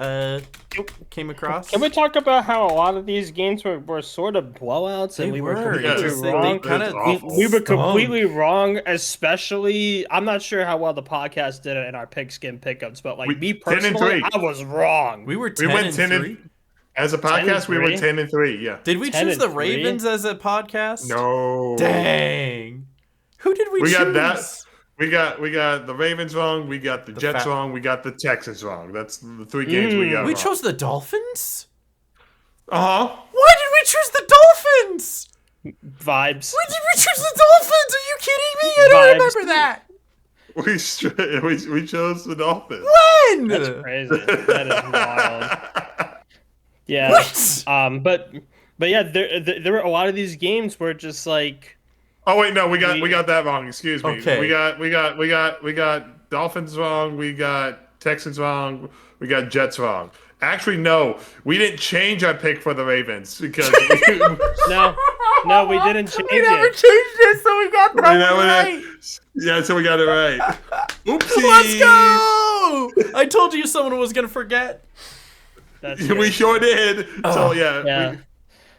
came across? Can we talk about how a lot of these games were sort of blowouts, and we were completely wrong? We were completely wrong, especially, I'm not sure how well the podcast did it in our pigskin pickups, but me personally, I was wrong. We went 10-3. As a podcast, we went 10-3, yeah. Did we choose the Ravens as a podcast? No. Dang. Who did we choose? Got that. We got the Ravens wrong. We got the Jets wrong. We got the Texans wrong. That's the 3 games we got. We chose the Dolphins? Why did we choose the Dolphins? Vibes. Why did we choose the Dolphins? Are you kidding me? I don't remember that. We chose the Dolphins. When? That's crazy. That is wild. Yeah. What? But yeah, there were a lot of these games where just like. Oh wait, no, we got that wrong. Excuse me. Okay. We got Dolphins wrong. We got Texans wrong. We got Jets wrong. Actually, no, we didn't change our pick for the Ravens because no, we didn't change it. We never changed it, so we got that right. Yeah, so we got it right. Oopsie. Let's go! I told you someone was gonna forget. We sure did.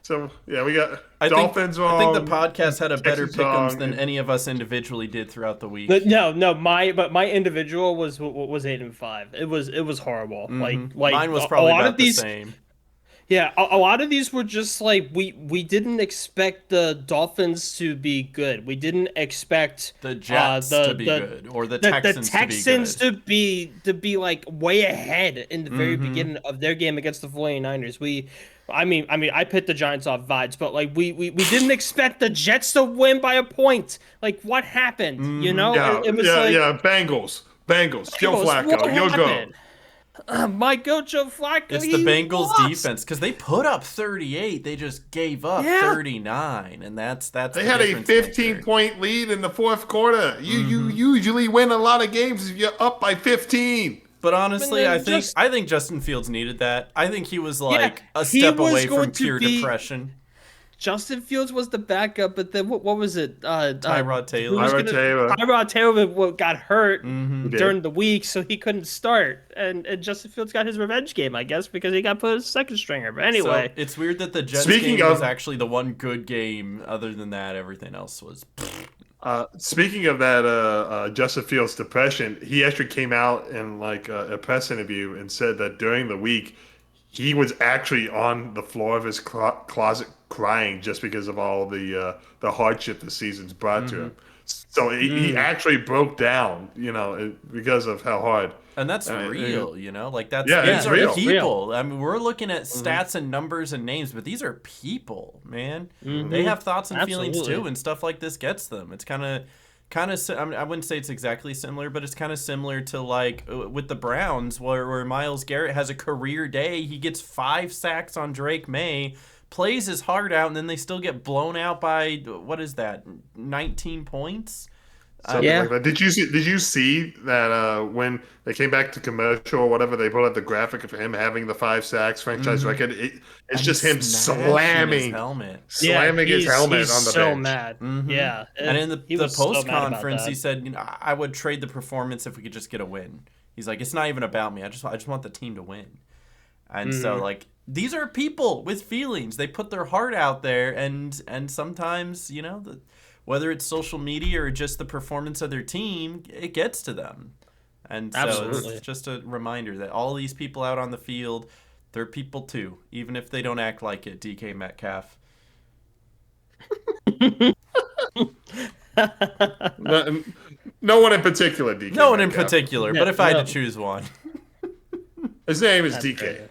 So we got Dolphins wrong. I think the podcast had a better pick'ems than any of us individually did throughout the week. But my individual was 8-5. It was horrible. Mm-hmm. Like mine was probably about the same. Yeah, a lot of these were just like we didn't expect the Dolphins to be good. We didn't expect the Jets to be good, or the Texans to be like way ahead in the very beginning of their game against the 49ers. I picked the Giants off vibes, but like we didn't expect the Jets to win by a point. Like what happened? You know, it was Bengals, Joe Flacco, you'll go. My go, Joe Flacco. It's the Bengals defense because they put up 38. They just gave up 39, and that's. They had a 15-point lead in the fourth quarter. You usually win a lot of games if you're up by 15. But honestly, I think Justin Fields needed that. I think he was like a step away from pure depression. Justin Fields was the backup, but then what was it? Tyrod Taylor. Tyrod Taylor got hurt during the week, so he couldn't start. And Justin Fields got his revenge game, I guess, because he got put as second stringer. But anyway. So it's weird that the Jets game was actually the one good game. Other than that, everything else was... Speaking of that, Justin Fields' depression, he actually came out in like a press interview and said that during the week, he was actually on the floor of his closet crying just because of all the hardship the season's brought to him. So he actually broke down, because of how hard. And that's real, like these it's are real. people. I mean, we're looking at stats and numbers and names, but these are people, man. They have thoughts and feelings too, and stuff like this gets them. It's kind of. I mean, I wouldn't say it's exactly similar, but it's kind of similar to like with the Browns, where Myles Garrett has a career day. He gets 5 sacks on Drake May, plays his heart out, and then they still get blown out by 19 points. Something like that. Did you see that when they came back to commercial or whatever, they put out the graphic of him having the 5 sacks franchise record? It's just him slamming his helmet on the bench. He's so mad. Yeah, and in the post conference, he said, I would trade the performance if we could just get a win. He's like, it's not even about me. I just want the team to win. And so like these are people with feelings. They put their heart out there, and sometimes whether it's social media or just the performance of their team, it gets to them. And so it's just a reminder that all these people out on the field, they're people too, even if they don't act like it, DK Metcalf. No one in particular, DK. No one in particular, but if I had to choose one. His name is DK.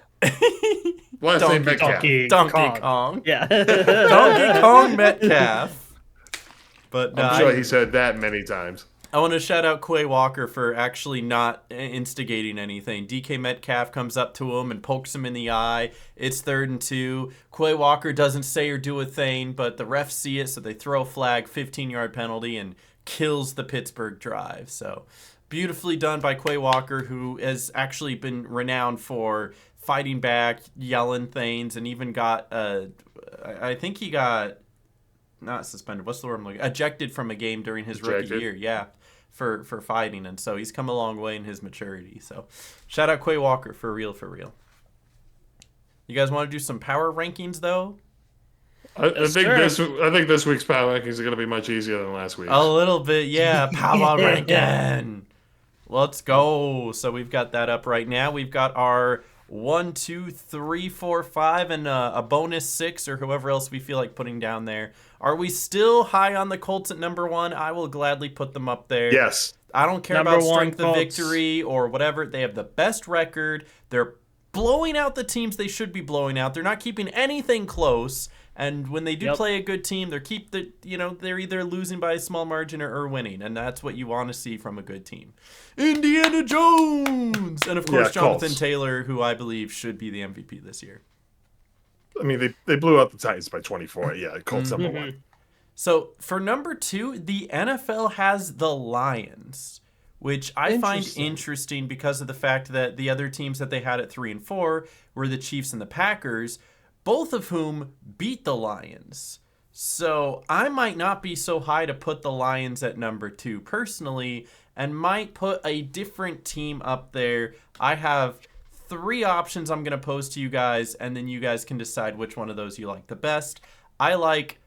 Last name Metcalf. Donkey Kong. Yeah. Donkey Kong Metcalf. But I'm sure he said that many times. I want to shout out Quay Walker for actually not instigating anything. DK Metcalf comes up to him and pokes him in the eye. It's 3rd and 2. Quay Walker doesn't say or do a thing, but the refs see it, so they throw a flag, 15-yard penalty, and kills the Pittsburgh drive. So beautifully done by Quay Walker, who has actually been renowned for fighting back, yelling things, and even got, I think he got... not suspended. What's the word I'm looking? Ejected from a game during his rookie year. Yeah, for fighting, and so he's come a long way in his maturity. So, shout out Quay Walker for real. You guys want to do some power rankings though? I think this week's power rankings are going to be much easier than last week. A little bit, yeah. Power ranking. Let's go. So we've got that up right now. We've got our 1, 2, 3, 4, 5, and a bonus 6 or whoever else we feel like putting down there. Are we still high on the Colts at number 1? I will gladly put them up there. Yes. I don't care about strength of victory or whatever. They have the best record. They're blowing out the teams they should be blowing out. They're not keeping anything close. And when they do play a good team, they're either losing by a small margin or winning, and that's what you want to see from a good team. Indiana Jones, and of course Jonathan Colts. Taylor, who I believe should be the MVP this year. I mean, they blew out the Titans by 24. Yeah, Colts number 1. So for number 2, the NFL has the Lions, which I find interesting because of the fact that the other teams that they had at 3 and 4 were the Chiefs and the Packers, both of whom beat the Lions. So I might not be so high to put the Lions at number 2 personally, and might put a different team up there. I have 3 options I'm going to pose to you guys, and then you guys can decide which one of those you like the best. I like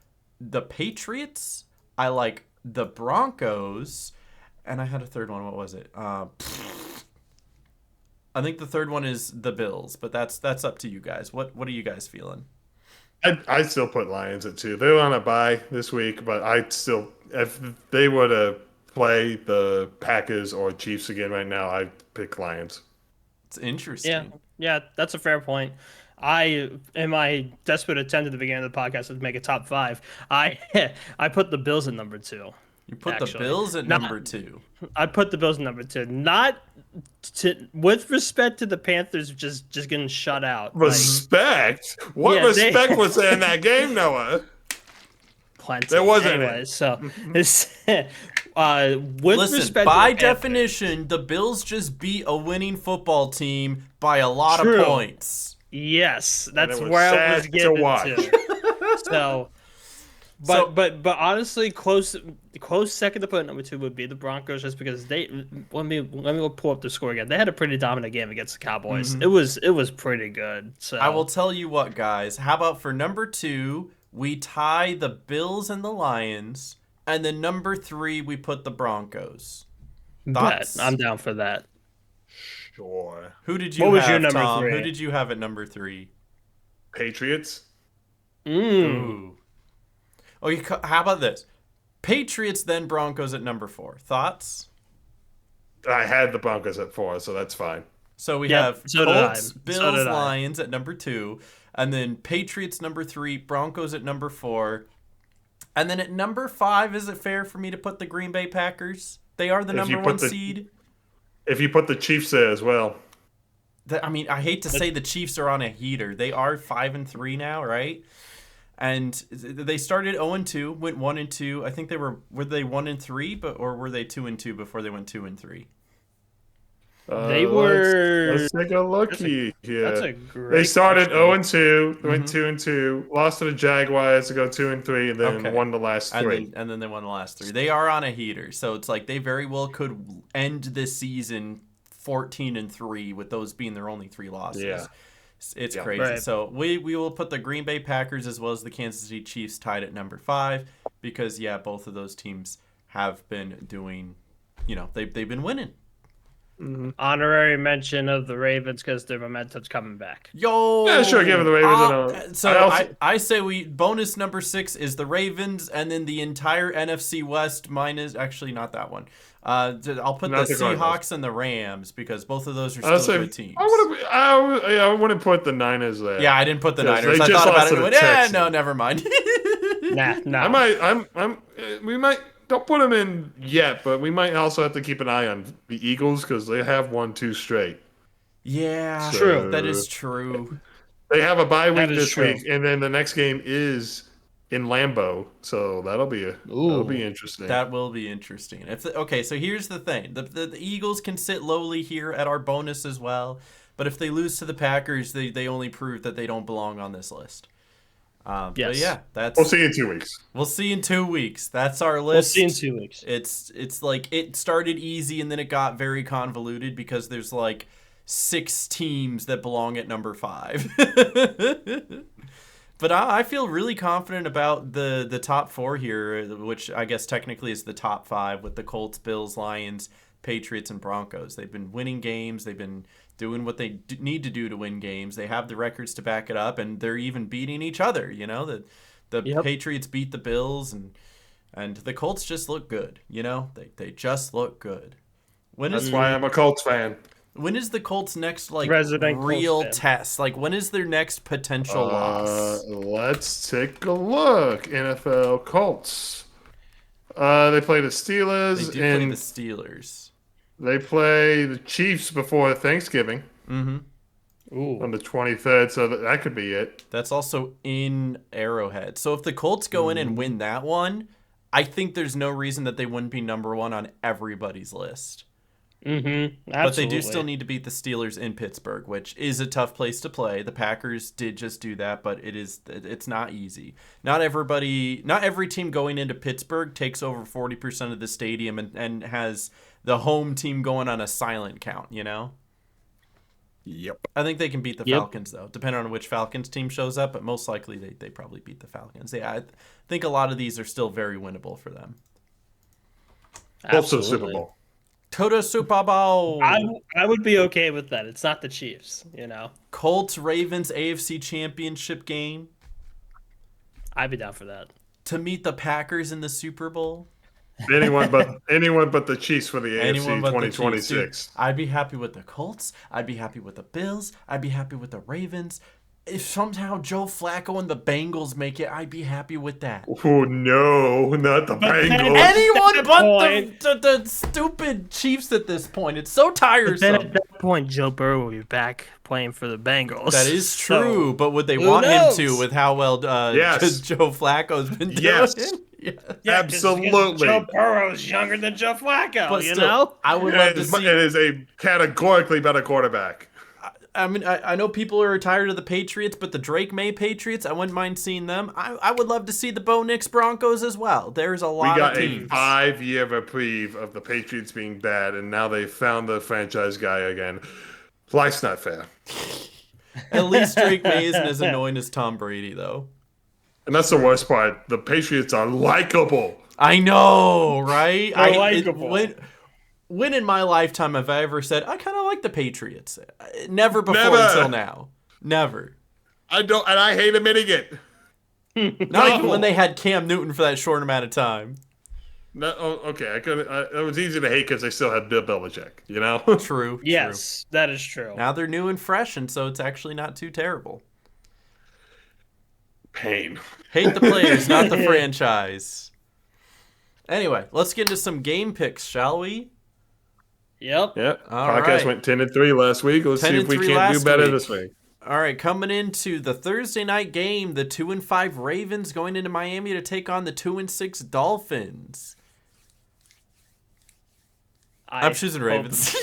the Patriots. I like the Broncos. And I had a third one. What was it? I think the third one is the Bills, but that's up to you guys. What are you guys feeling? I still put Lions at 2. They're on a bye this week, but if they were to play the Packers or Chiefs again right now, I'd pick Lions. It's interesting. Yeah, that's a fair point. In my desperate attempt at the beginning of the podcast to make a top 5, I put the Bills at number 2. You put the Bills at number 2. I put the Bills at number 2. With respect to the Panthers just getting shut out. Respect? What respect was there in that game, Noah? Plenty. There wasn't anyway, so this with Listen, respect by to the definition, the Bills just beat a winning football team by a lot of points. Yes, that's where I was getting to. So But honestly, close second to put at number 2 would be the Broncos, just because let me pull up the score again. They had a pretty dominant game against the Cowboys. It was pretty good. So I will tell you what, guys. How about for number 2, we tie the Bills and the Lions, and then number 3 we put the Broncos. Thoughts? I'm down for that. Sure. Who did you have, Tom? Who did you have at number 3? Patriots. Ooh. Oh, how about this? Patriots, then Broncos at number 4. Thoughts? I had the Broncos at 4, so that's fine. So we have Colts, Bills, So Lions at number 2, and then Patriots number 3, Broncos at number 4. And then at number 5, is it fair for me to put the Green Bay Packers? They are the number 1 seed. If you put the Chiefs there as well. I mean, I hate to say the Chiefs are on a heater. They are 5-3 now, right? And they started 0-2, went 1-2. I think were they 1-3, or were they 2-2 before they went 2-3? They were. Let's take a look here. That's a great. They started 0-2, went 2-2, lost to the Jaguars to go 2-3, and then won the last 3. And then they won the last 3. They are on a heater, so it's like they very well could end this season 14-3 with those being their only 3 losses. Yeah. It's crazy. Right. So we will put the Green Bay Packers as well as the Kansas City Chiefs tied at number 5 because both of those teams have been doing, they've been winning. Mm-hmm. Honorary mention of the Ravens because their momentum's coming back. Yo, yeah, sure, give it the Ravens. I say bonus number 6 is the Ravens, and then the entire NFC West minus actually not that one. I'll put the Seahawks and the Rams because both of those are still good teams. I wouldn't put the Niners there. Yeah, I didn't put the Niners. I thought about it and went, no, never mind. Nah. We might. Don't put them in yet, but we might also have to keep an eye on the Eagles because they have won 2 straight. Yeah, true. That is true. They have a bye week this week, and then the next game is in Lambeau, so that'll be interesting. That will be interesting. So here's the thing: the Eagles can sit lowly here at our bonus as well, but if they lose to the Packers, they only prove that they don't belong on this list. But yeah, we'll see in 2 weeks. We'll see in 2 weeks. That's our list. We'll see in 2 weeks. It's like it started easy and then it got very convoluted because there's like 6 teams that belong at number 5. But I feel really confident about the top 4 here, which I guess technically is the top 5 with the Colts, Bills, Lions, Patriots, and Broncos. They've been winning games. They've been doing what they need to do to win games. They have the records to back it up, and they're even beating each other. The Patriots beat the Bills, and the Colts just look good. They just look good. That's why I'm a Colts fan. When is the Colts' next real test? Like, when is their next potential loss? Let's take a look. NFL Colts. They play the Steelers. They do play the Steelers. They play the Chiefs before Thanksgiving. Mm-hmm. Ooh. On the 23rd, so that could be it. That's also in Arrowhead. So if the Colts go in and win that one, I think there's no reason that they wouldn't be number 1 on everybody's list. Mm-hmm. But they do still need to beat the Steelers in Pittsburgh, which is a tough place to play. The Packers did just do that, but it's not easy. Not every team going into Pittsburgh takes over 40% of the stadium and has the home team going on a silent count, Yep. I think they can beat the Falcons, though, depending on which Falcons team shows up, but most likely they probably beat the Falcons. Yeah, I think a lot of these are still very winnable for them. Also Super Bowl. Toto Super Bowl. I would be okay with that. It's not the Chiefs, Colts Ravens AFC Championship game. I'd be down for that. To meet the Packers in the Super Bowl. Anyone but the Chiefs for the AFC 2026. I'd be happy with the Colts. I'd be happy with the Bills. I'd be happy with the Ravens. If somehow Joe Flacco and the Bengals make it, I'd be happy with that. Oh, no, not the Bengals. Anyone but the stupid Chiefs at this point. It's so tiresome. Then at that point, Joe Burrow will be back playing for the Bengals. That is true, but would they want him to with how well Joe Flacco's been doing? Yes. Yeah, absolutely. Joe Burrow's younger than Joe Flacco, but still, I would love to see. It is a categorically better quarterback. I mean, I know people are tired of the Patriots, but the Drake May Patriots, I wouldn't mind seeing them. I would love to see the Bo Nix Broncos as well. There's a lot of teams. We got a 5-year reprieve of the Patriots being bad, and now they found the franchise guy again. Life's not fair. At least Drake May isn't as annoying as Tom Brady, though. And that's the worst part. The Patriots are likable. I know, right? They're likable. When in my lifetime have I ever said, I kind of like the Patriots? Never before until now. Never. I don't, and I hate admitting it. Not even when they had Cam Newton for that short amount of time. No, okay. It was easy to hate because they still had Bill Belichick. You know. True. Yes, that is true. Now they're new and fresh, and so it's actually not too terrible. Pain. Hate the players, not the franchise. Anyway, let's get into some game picks, shall we? Yep. Podcast went 10-3 last week. Let's see if we can't do better this week. All right, coming into the Thursday night game, the 2-5 Ravens going into Miami to take on the 2-6 Dolphins. I'm choosing Ravens.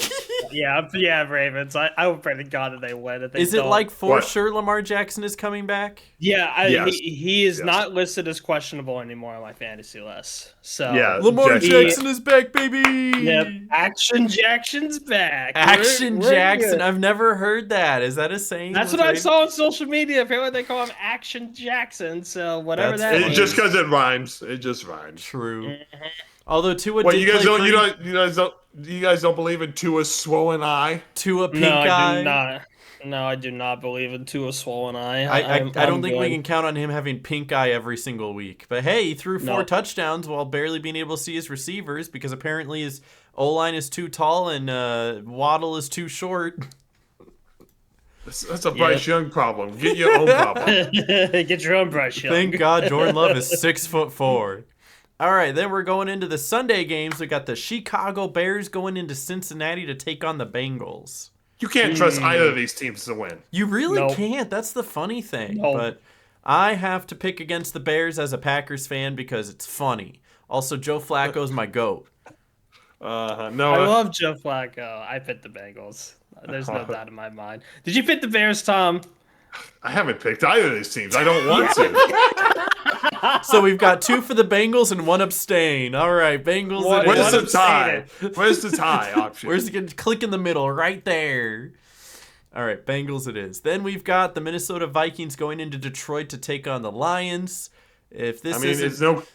Yeah, Ravens. I hope pray to God that they win. Is it like for sure Lamar Jackson is coming back? Yeah, he is not listed as questionable anymore on my fantasy list. So yeah, Lamar Jackson is back, baby. Yep, Action Jackson's back. Action Jackson. Good. I've never heard that. Is that a saying? That's what I saw on social media. Apparently they call him Action Jackson. So whatever that is. Just because it rhymes. It just rhymes. True. Mm-hmm. Although Tua, you guys don't believe in Tua's swollen eye? Tua pink eye? I do not. No, I do not believe in Tua's swollen eye. I don't think we can count on him having pink eye every single week. But hey, he threw 4 touchdowns while barely being able to see his receivers because apparently his O-line is too tall and Waddle is too short. That's a Bryce Young problem. Get your own problem. Get your own Bryce Young. Thank God Jordan Love is 6'4". All right, then we're going into the Sunday games. We got the Chicago Bears going into Cincinnati to take on the Bengals. You can't trust either of these teams to win. You really can't. That's the funny thing. But I have to pick against the Bears as a Packers fan because it's funny. Also, Joe Flacco's my GOAT. I love Joe Flacco. I picked the Bengals. There's no doubt in my mind. Did you pick the Bears, Tom? I haven't picked either of these teams. I don't want to. So we've got 2 for the Bengals and 1 abstain. All right, Bengals. Where's the tie? Where's the tie option? Where's it? Click in the middle, right there. All right, Bengals it is. Then we've got the Minnesota Vikings going into Detroit to take on the Lions. It's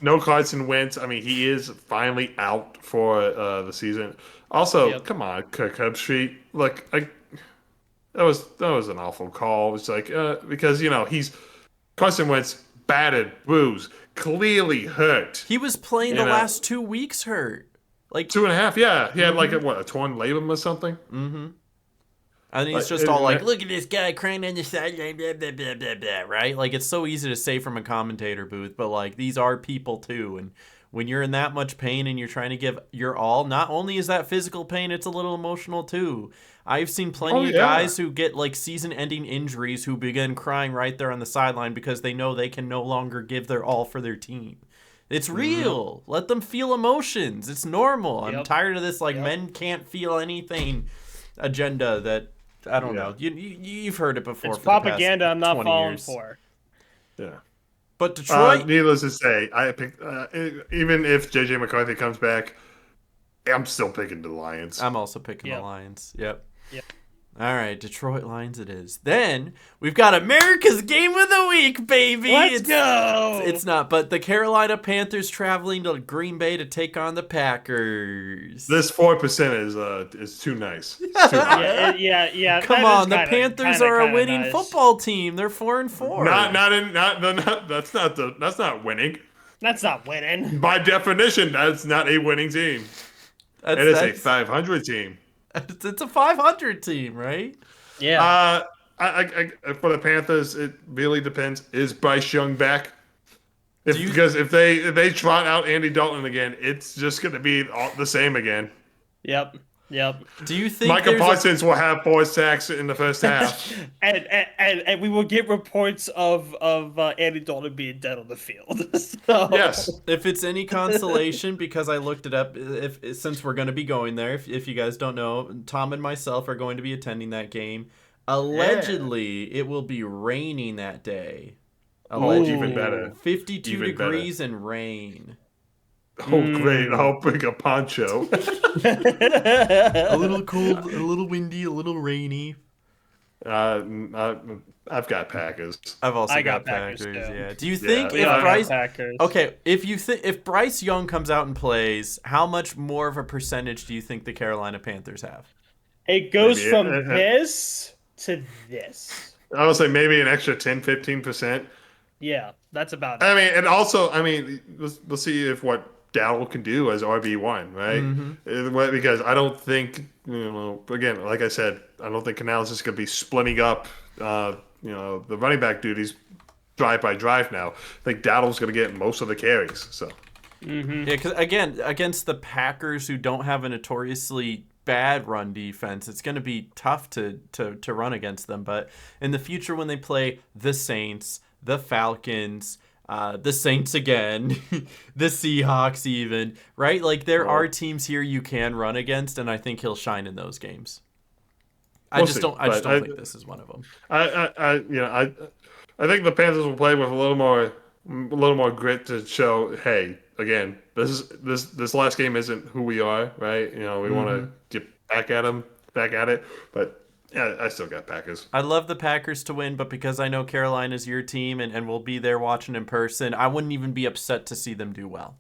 no Carson Wentz. I mean, he is finally out for the season. Also, come on, Kirk Herbstreit. Look, that was an awful call. It's like because he's Carson Wentz battered, bruised, clearly hurt. He was playing the last 2 weeks hurt, like 2.5. Yeah, he had a torn labrum or something. Mm-hmm. And he's just all like, "Look at this guy crying on the sideline, blah blah blah blah blah." Right? Like it's so easy to say from a commentator booth, but like these are people too, and when you're in that much pain and you're trying to give your all, not only is that physical pain, it's a little emotional too. I've seen plenty of guys who get like season-ending injuries who begin crying right there on the sideline because they know they can no longer give their all for their team. It's real. Let them feel emotions. It's normal. I'm tired of this men can't feel anything agenda that I don't know. You've heard it before. It's propaganda I'm not falling for. Yeah. But Detroit. Needless to say, I picked. Even if JJ McCarthy comes back, I'm still picking the Lions. I'm also picking the Lions. Yep. All right, Detroit Lions it is. Then we've got America's Game of the Week, baby. Let's go. It's not, but the Carolina Panthers traveling to Green Bay to take on the Packers. This 4% is too nice. It's too yeah. Come on, the Panthers are a winning football team. They're 4-4. That's not winning. That's not winning. By definition, that's not a winning team. It is a 500 team. It's a 500 team, right? Yeah. For the Panthers, it really depends. Is Bryce Young back? Because if they trot out Andy Dalton again, it's just going to be the same again. Yep. Do you think Micah Parsons will have 4 sacks in the first half? and we will get reports of Andy Dalton being dead on the field. So. Yes. If it's any consolation, because I looked it up, since we're going to be going there, if you guys don't know, Tom and myself are going to be attending that game. Allegedly, it will be raining that day. Even better. 52 degrees and rain. Oh, great. I'll bring a poncho. A little cold, a little windy, a little rainy. I've got Packers. I've also got Packers. Yeah. Do you think if Bryce Young comes out and plays, how much more of a percentage do you think the Carolina Panthers have? It goes from this to this. I would say maybe an extra 10-15%. Yeah. That's about it. I mean, and also, I mean, we'll see if what Dowell can do as RB1, right? Because I don't think, again, like I said, I don't think Canales is going to be splitting up, the running back duties drive by drive now. I think Dowell's going to get most of the carries. So, yeah, because again, against the Packers, who don't have a notoriously bad run defense, it's going to be tough to run against them. But in the future, when they play the Saints, the Falcons, the Saints again, the Seahawks even, right? Like, there are teams here you can run against, and I think he'll shine in those games. I just don't think this is one of them. I think the Panthers will play with a little more grit to show, hey, again, this last game isn't who we are, right? We want to get back at it, but yeah, I still got Packers. I'd love the Packers to win, but because I know Carolina's your team and we'll be there watching in person, I wouldn't even be upset to see them do well,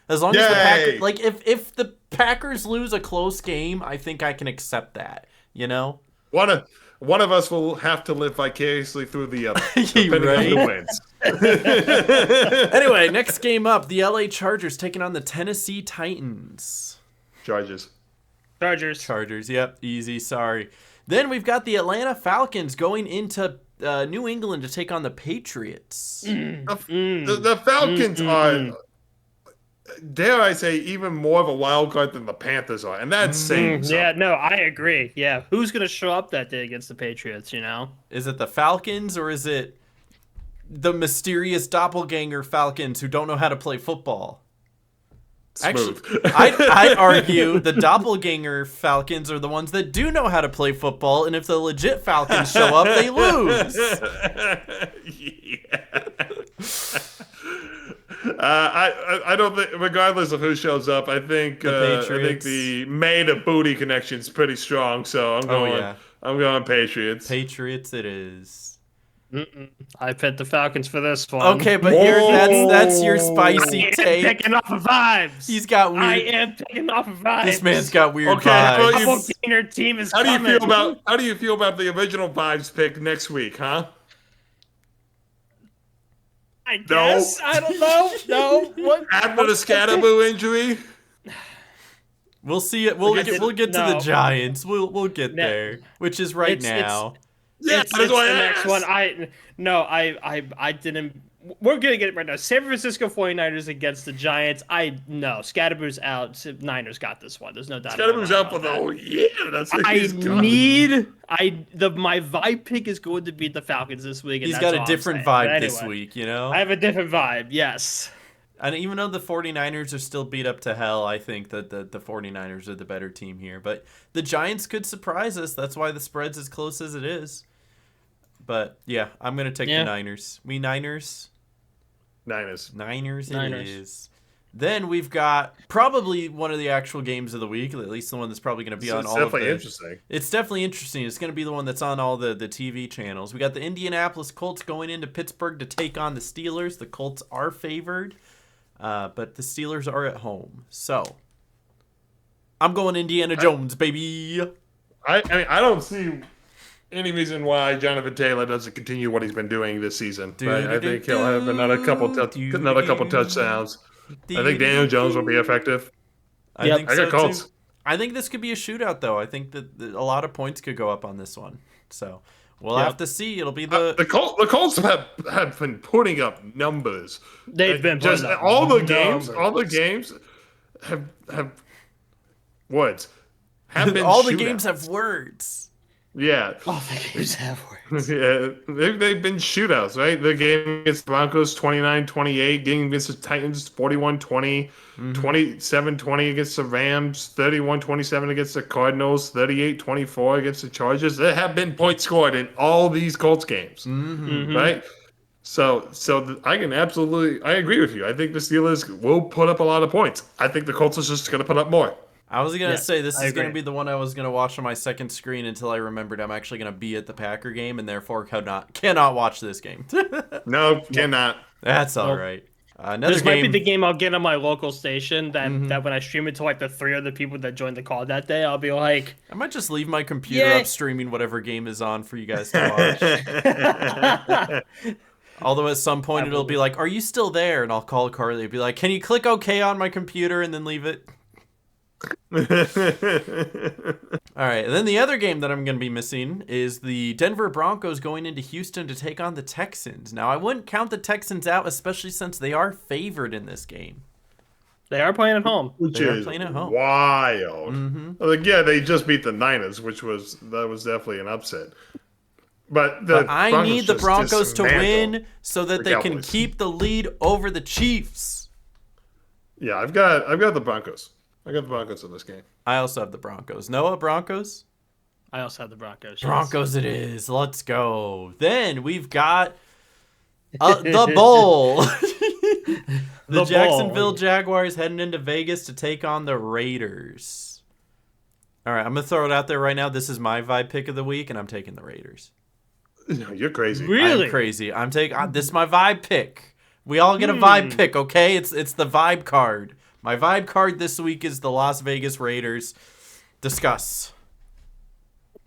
As long as the Packers, like, if the Packers lose a close game, I think I can accept that, One of us will have to live vicariously through the other, depending on who wins. Anyway, next game up, the LA Chargers taking on the Tennessee Titans. Chargers, yep, easy, sorry. Then we've got the Atlanta Falcons going into New England to take on the Patriots. The Falcons are, dare I say, even more of a wild card than the Panthers are, and that's saying something. Yeah, no, I agree. Yeah, who's going to show up that day against the Patriots, Is it the Falcons, or is it the mysterious doppelganger Falcons who don't know how to play football? Smooth. Actually, I'd argue the doppelganger Falcons are the ones that do know how to play football, and if the legit Falcons show up, they lose. I don't think, regardless of who shows up, I think the May to Booty connection is pretty strong. So I'm going Patriots. Patriots, it is. I picked the Falcons for this one. Okay, but that's your spicy take. Picking off of vibes. He's got weird. I am picking off of vibes. This man's got weird vibes. Well, team is how coming. do you feel about the original vibes pick next week, huh? I guess. I don't know. No. What? After the Scatterboo injury. We'll see it. We'll get to the Giants. We'll get there, which is now. It's the next one. I didn't. We're gonna get it right now. San Francisco 49ers against the Giants. Scatterboo's out. Niners got this one. There's no doubt. Scatterboo's out for the whole year. My vibe pick is going to be the Falcons this week. He's got a different vibe this week, I have a different vibe. Yes. And even though the 49ers are still beat up to hell, I think that the 49ers are the better team here. But the Giants could surprise us. That's why the spread's as close as it is. But, yeah, I'm going to take the Niners. Niners it is. Then we've got probably one of the actual games of the week, at least the one that's probably going to be on all of the... It's definitely interesting. It's definitely interesting. It's going to be the one that's on all the TV channels. We got the Indianapolis Colts going into Pittsburgh to take on the Steelers. The Colts are favored, but the Steelers are at home. So, I'm going Indiana Jones, baby. I mean, I don't see any reason why Jonathan Taylor doesn't continue what he's been doing this season. I think he'll have another couple touchdowns. I think Daniel Jones will be effective. I got Colts. Too. I think this could be a shootout, though. I think that a lot of points could go up on this one. So we'll have to see. It'll be the Colts have been putting up numbers. They've been just all the games. All the games have words. Have been all the games have words. Yeah. All the games have words. Yeah, they've been shootouts, right? The game against the Broncos, 29-28. Game against the Titans, 41-20. 27-20 against the Rams. 31-27 against the Cardinals. 38-24 against the Chargers. There have been points scored in all these Colts games, right? So I agree with you. I think the Steelers will put up a lot of points. I think the Colts are just going to put up more. I was going to say, this is going to be the one I was going to watch on my second screen until I remembered I'm actually going to be at the Packer game and therefore cannot watch this game. No, cannot. That's all right. This might be the game I'll get on my local station that when I stream it to like the 3 other people that joined the call that day, I'll be like... I might just leave my computer up streaming whatever game is on for you guys to watch. Although at some point it'll be like, "Are you still there?" And I'll call Carly and be like, "Can you click OK on my computer and then leave it?" All right, and then the other game that I'm going to be missing is the Denver Broncos going into Houston to take on the Texans. Now, I wouldn't count the Texans out, especially since they are favored in this game. They are playing at home. Which is wild. Mm-hmm. Like, yeah, they just beat the Niners, that was definitely an upset. But I need the Broncos to win so that they can keep the lead over the Chiefs. Yeah, I've got the Broncos. I got the Broncos in this game. I also have the Broncos. Noah, Broncos? I also have the Broncos. Broncos it is. Let's go. Then we've got the bowl. the Jacksonville Jaguars heading into Vegas to take on the Raiders. All right, I'm going to throw it out there right now. This is my vibe pick of the week, and I'm taking the Raiders. No, you're crazy. Really? I'm crazy. I'm taking this is my vibe pick. We all get a vibe pick, okay? It's the vibe card. My vibe card this week is the Las Vegas Raiders. Discuss.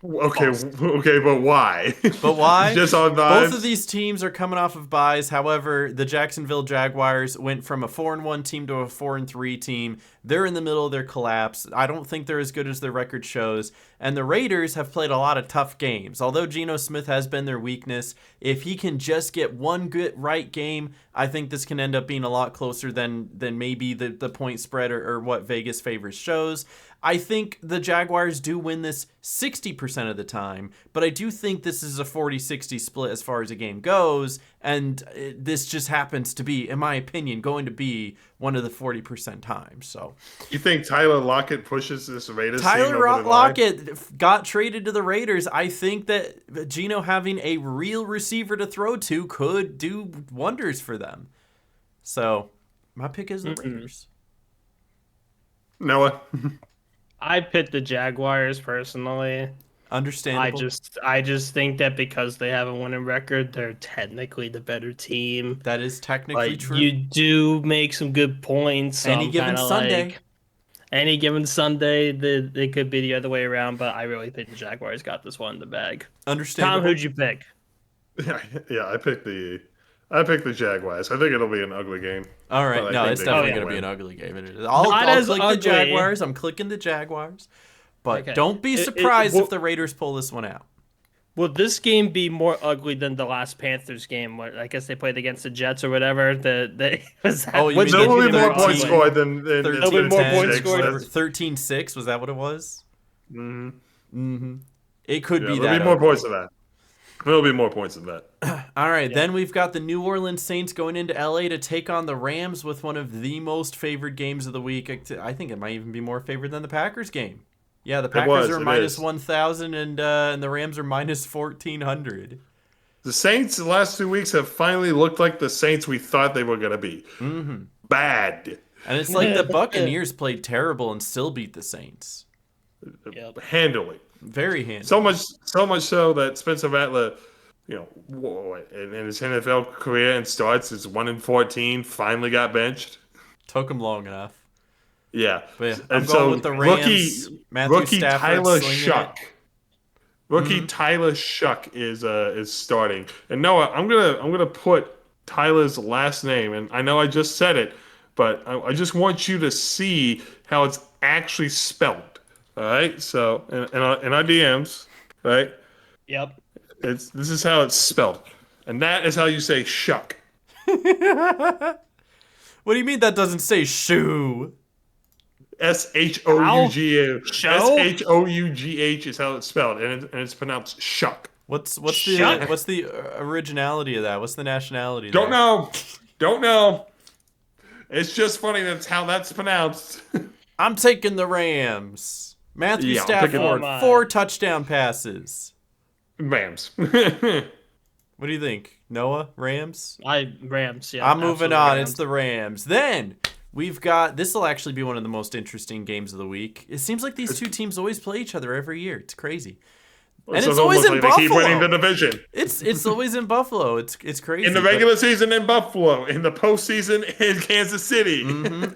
Okay, but why? But why? Just on vibes? Both of these teams are coming off of byes. However, the Jacksonville Jaguars went from a 4-1 team to a 4-3 team. They're in the middle of their collapse. I don't think they're as good as their record shows. And the Raiders have played a lot of tough games. Although Geno Smith has been their weakness, if he can just get one good right game, I think this can end up being a lot closer than maybe the point spread or what Vegas favors shows. I think the Jaguars do win this 60% of the time, but I do think this is a 40-60 split as far as a game goes, and this just happens to be, in my opinion, going to be one of the 40% times. So, you think Tyler Lockett pushes this Raiders team Tyler over the line? Lockett got traded to the Raiders. I think that Geno having a real receiver to throw to could do wonders for them. So, my pick is the Raiders. Noah? I picked the Jaguars personally. Understandable. I just think that because they have a winning record, they're technically the better team. That is technically true. You do make some good points. Any given Sunday. Any given Sunday, they could be the other way around, but I really think the Jaguars got this one in the bag. Understandable. Tom, who'd you pick? Yeah, I picked the Jaguars. I think it'll be an ugly game. All right, no, it's definitely going to be an ugly game. I'll click the Jaguars. I'm clicking the Jaguars. But don't be surprised if the Raiders pull this one out. Will this game be more ugly than the last Panthers game? Where I guess they played against the Jets or whatever. There will be more points scored than 13-6. Was that what it was? Mm-hmm. It could be that. There'll be more points than that. There'll be more points than that. All right, then we've got the New Orleans Saints going into LA to take on the Rams with one of the most favored games of the week. I think it might even be more favored than the Packers game. Yeah, the Packers are minus 1,000 and the Rams are minus 1,400. The Saints the last 2 weeks have finally looked like the Saints we thought they were going to be. Mm-hmm. Bad. And it's like the Buccaneers played terrible and still beat the Saints. Handily. Very handily. So much so that Spencer Rattler, in his NFL career and starts is 1-14, finally got benched. Took him long enough. Yeah. But I'm going with the Rams. Rookie Tyler Shuck. Tyler Shuck is starting. And Noah, I'm gonna put Tyler's last name, and I know I just said it, but I just want you to see how it's actually spelled. All right. So in our DMs, right? Yep. This is how it's spelled, and that is how you say Shuck. What do you mean that doesn't say shoe? SHOUGH. SHOUGH is how it's spelled, and it's pronounced Shuck. What's the originality of that? What's the nationality? Don't know. It's just funny that's how that's pronounced. I'm taking the Rams. Matthew Stafford, 4 touchdown passes. Rams. What do you think, Noah? Rams? Rams. Yeah. I'm moving on. Rams. It's the Rams. Then we've got, this will actually be one of the most interesting games of the week. It seems like these two teams always play each other every year. It's crazy. And it's always in Buffalo. They keep winning the division. It's always in Buffalo. It's crazy. In the regular season in Buffalo. In the postseason in Kansas City.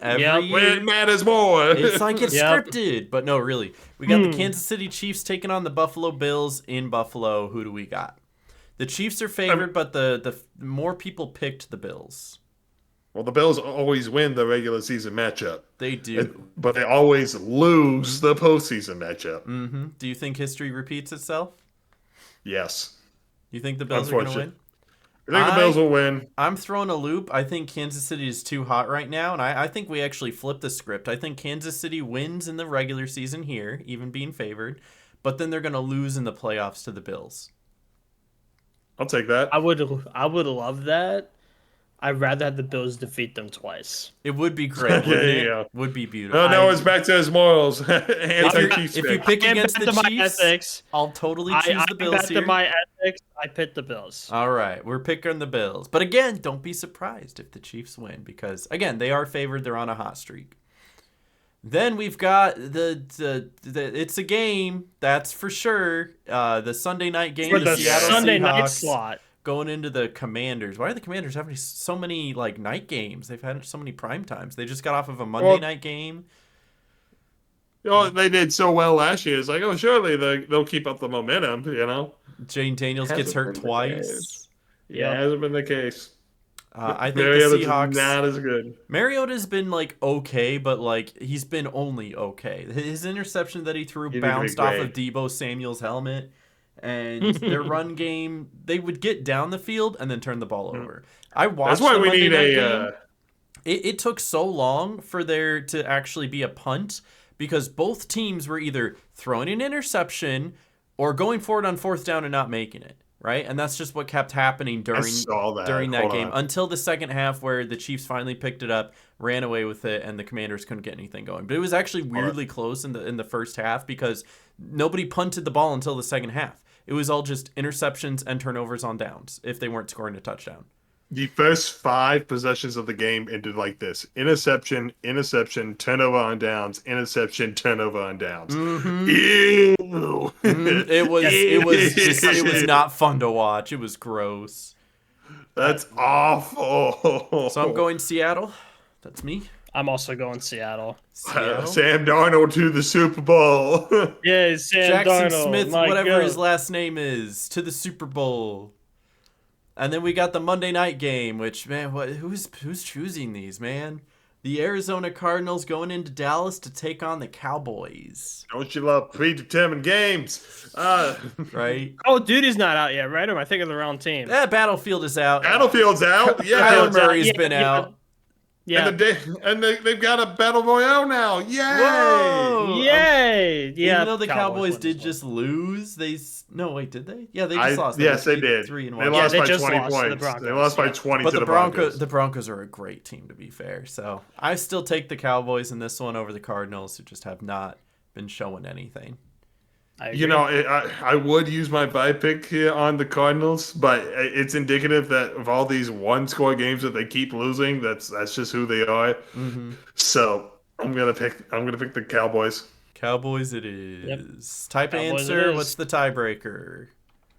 Every year. When it matters more. It's like it's scripted. But no, really. We got the Kansas City Chiefs taking on the Buffalo Bills in Buffalo. Who do we got? The Chiefs are favored, but the more people picked the Bills. Well, the Bills always win the regular season matchup. They do. But they always lose the postseason matchup. Mm-hmm. Do you think history repeats itself? Yes. You think the Bills are going to win? I think the Bills will win. I'm throwing a loop. I think Kansas City is too hot right now, and I think we actually flipped the script. I think Kansas City wins in the regular season here, even being favored, but then they're going to lose in the playoffs to the Bills. I'll take that. I would love that. I'd rather have the Bills defeat them twice. It would be great, wouldn't it? Yeah. Would be beautiful. No, no, it's back to his morals. If you pick against the Chiefs, ethics, I'll totally choose the Bills here. Back to my ethics, I pick the Bills. All right, we're picking the Bills. But again, don't be surprised if the Chiefs win because, again, they are favored. They're on a hot streak. Then we've got the it's a game, that's for sure. The Sunday night game. For the Seattle Sunday Seahawks night slot. Going into the Commanders. Why are the Commanders having so many night games? They've had so many prime times. They just got off of a Monday night game. They did so well last year. It's like, surely they'll keep up the momentum, Jane Daniels gets hurt twice. Yeah, it hasn't been the case. I think the Seahawks not as good. Mariota's been okay, but he's been only okay. His interception that he threw bounced off of Deebo Samuel's helmet. And their run game, they would get down the field and then turn the ball over. I watched. That's why we need a. It took so long for there to actually be a punt because both teams were either throwing an interception or going forward on fourth down and not making it. Right, and that's just what kept happening during that game until the second half, where the Chiefs finally picked it up, ran away with it, and the Commanders couldn't get anything going. But it was actually weirdly close in the first half because nobody punted the ball until the second half. It was all just interceptions and turnovers on downs if they weren't scoring a touchdown. The first 5 possessions of the game ended like this: interception, interception, turnover on downs, interception, turnover on downs. Mm-hmm. Ew. It was not fun to watch. It was gross. That's awful. So I'm going Seattle. That's me. I'm also going Seattle. Sam Darnold to the Super Bowl. Yeah, Sam Jackson Darnold. Smith, whatever his last name is, to the Super Bowl. And then we got the Monday night game, which, man, who's choosing these, man? The Arizona Cardinals going into Dallas to take on the Cowboys. Don't you love predetermined games? Right? Oh, Duty's not out yet, right? Or am I thinking of the wrong team? Battlefield is out. Battlefield's out. Yeah, Kyler Murray's been out. Yeah, and they've got a battle royale now. Yay! Whoa! Yay! Yeah. Even though the Cowboys did just lose, did they? Yeah, they just lost. Yes, they did. 3-1. They lost by 20 points. They lost by 20 to the Broncos. The Broncos are a great team, to be fair. So I still take the Cowboys in this one over the Cardinals, who just have not been showing anything. I would use my bye pick here on the Cardinals, but it's indicative that of all these one-score games that they keep losing, that's just who they are. Mm-hmm. So I'm gonna pick the Cowboys. Cowboys it is. Yep. Type Cowboys answer. What's the tiebreaker?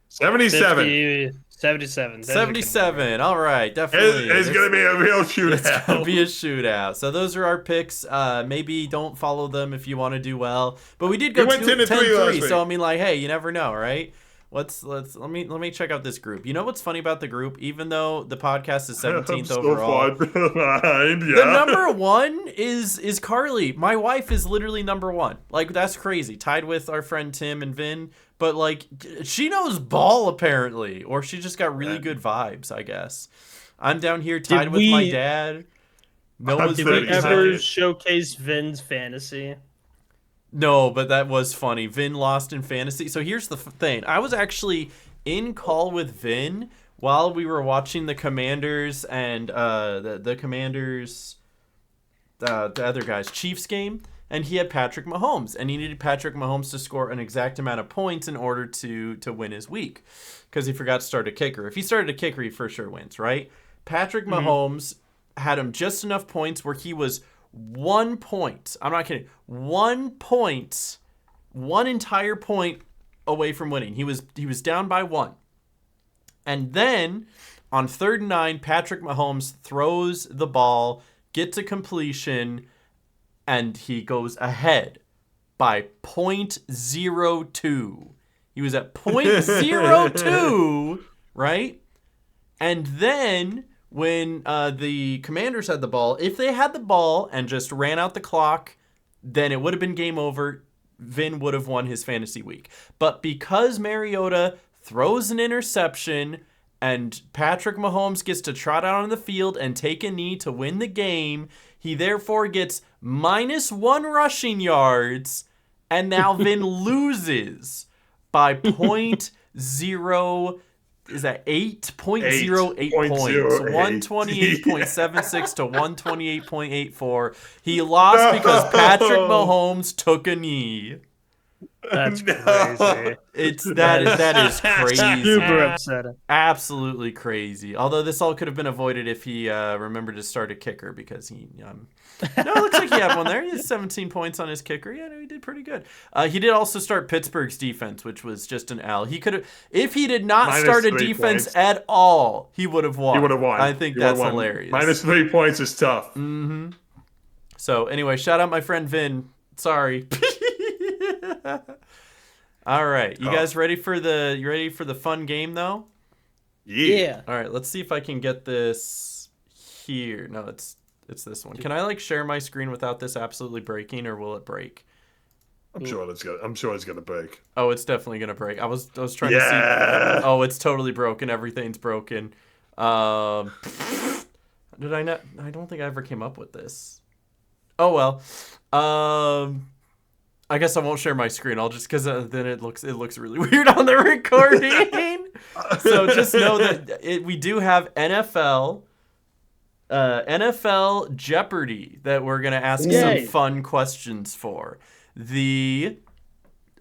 77. 77. 77. All right, definitely. It's going to be a real shootout. It's going to be a shootout. So those are our picks. Maybe don't follow them if you want to do well. But we did go 10-3. So I mean, hey, you never know, right? Let me check out this group. You know what's funny about the group? Even though the podcast is 17th overall, the number 1 is Carly. My wife is literally number 1. That's crazy. Tied with our friend Tim and Vin. But she knows ball apparently, or she just got really good vibes, I guess. I'm down here tied with my dad. Did we ever showcase Vin's fantasy? No, but that was funny. Vin lost in fantasy. So here's the thing. I was actually in call with Vin while we were watching the Commanders and the Commanders, the other guys, Chiefs game. And he had Patrick Mahomes, and he needed Patrick Mahomes to score an exact amount of points in order to win his week, because he forgot to start a kicker. If he started a kicker, he for sure wins, right? Patrick Mahomes had him just enough points where he was 1 point. I'm not kidding. 1 point, 1 entire point away from winning. He was down by 1. And then on 3rd and 9, Patrick Mahomes throws the ball, gets a completion, and he goes ahead by 0.02. He was at 0.02 right? And then when the Commanders had the ball, if they had the ball and just ran out the clock, then it would have been game over. Vin would have won his fantasy week. But because Mariota throws an interception and Patrick Mahomes gets to trot out on the field and take a knee to win the game, he therefore gets -1 rushing yards, and now Vin loses by 0.0. Is that 8.08 points? 128.76 to 128.84. He lost because Patrick Mahomes took a knee. That's crazy. That is crazy. Super upsetting. Absolutely crazy. Although this all could have been avoided if he remembered to start a kicker, because he no, it looks like he had one there. He has 17 points on his kicker. Yeah, no, he did pretty good. He did also start Pittsburgh's defense, which was just an L. He could have, if he did not start a defense at all, he would have won. He would have won. I think that's hilarious. -3 points is tough. Mm-hmm. So anyway, shout out my friend Vin. Sorry. All right, you guys ready for the fun game though? Yeah. All right, let's see if I can get this here. No, it's this one. Can I share my screen without this absolutely breaking, or will it break? I'm sure it's gonna break. Oh, it's definitely gonna break. I was trying to see. Oh, it's totally broken. Everything's broken. Did I not? I don't think I ever came up with this. Oh well. I guess I won't share my screen. I'll just, because then it looks really weird on the recording. So just know that we do have NFL Jeopardy that we're gonna ask some fun questions for. The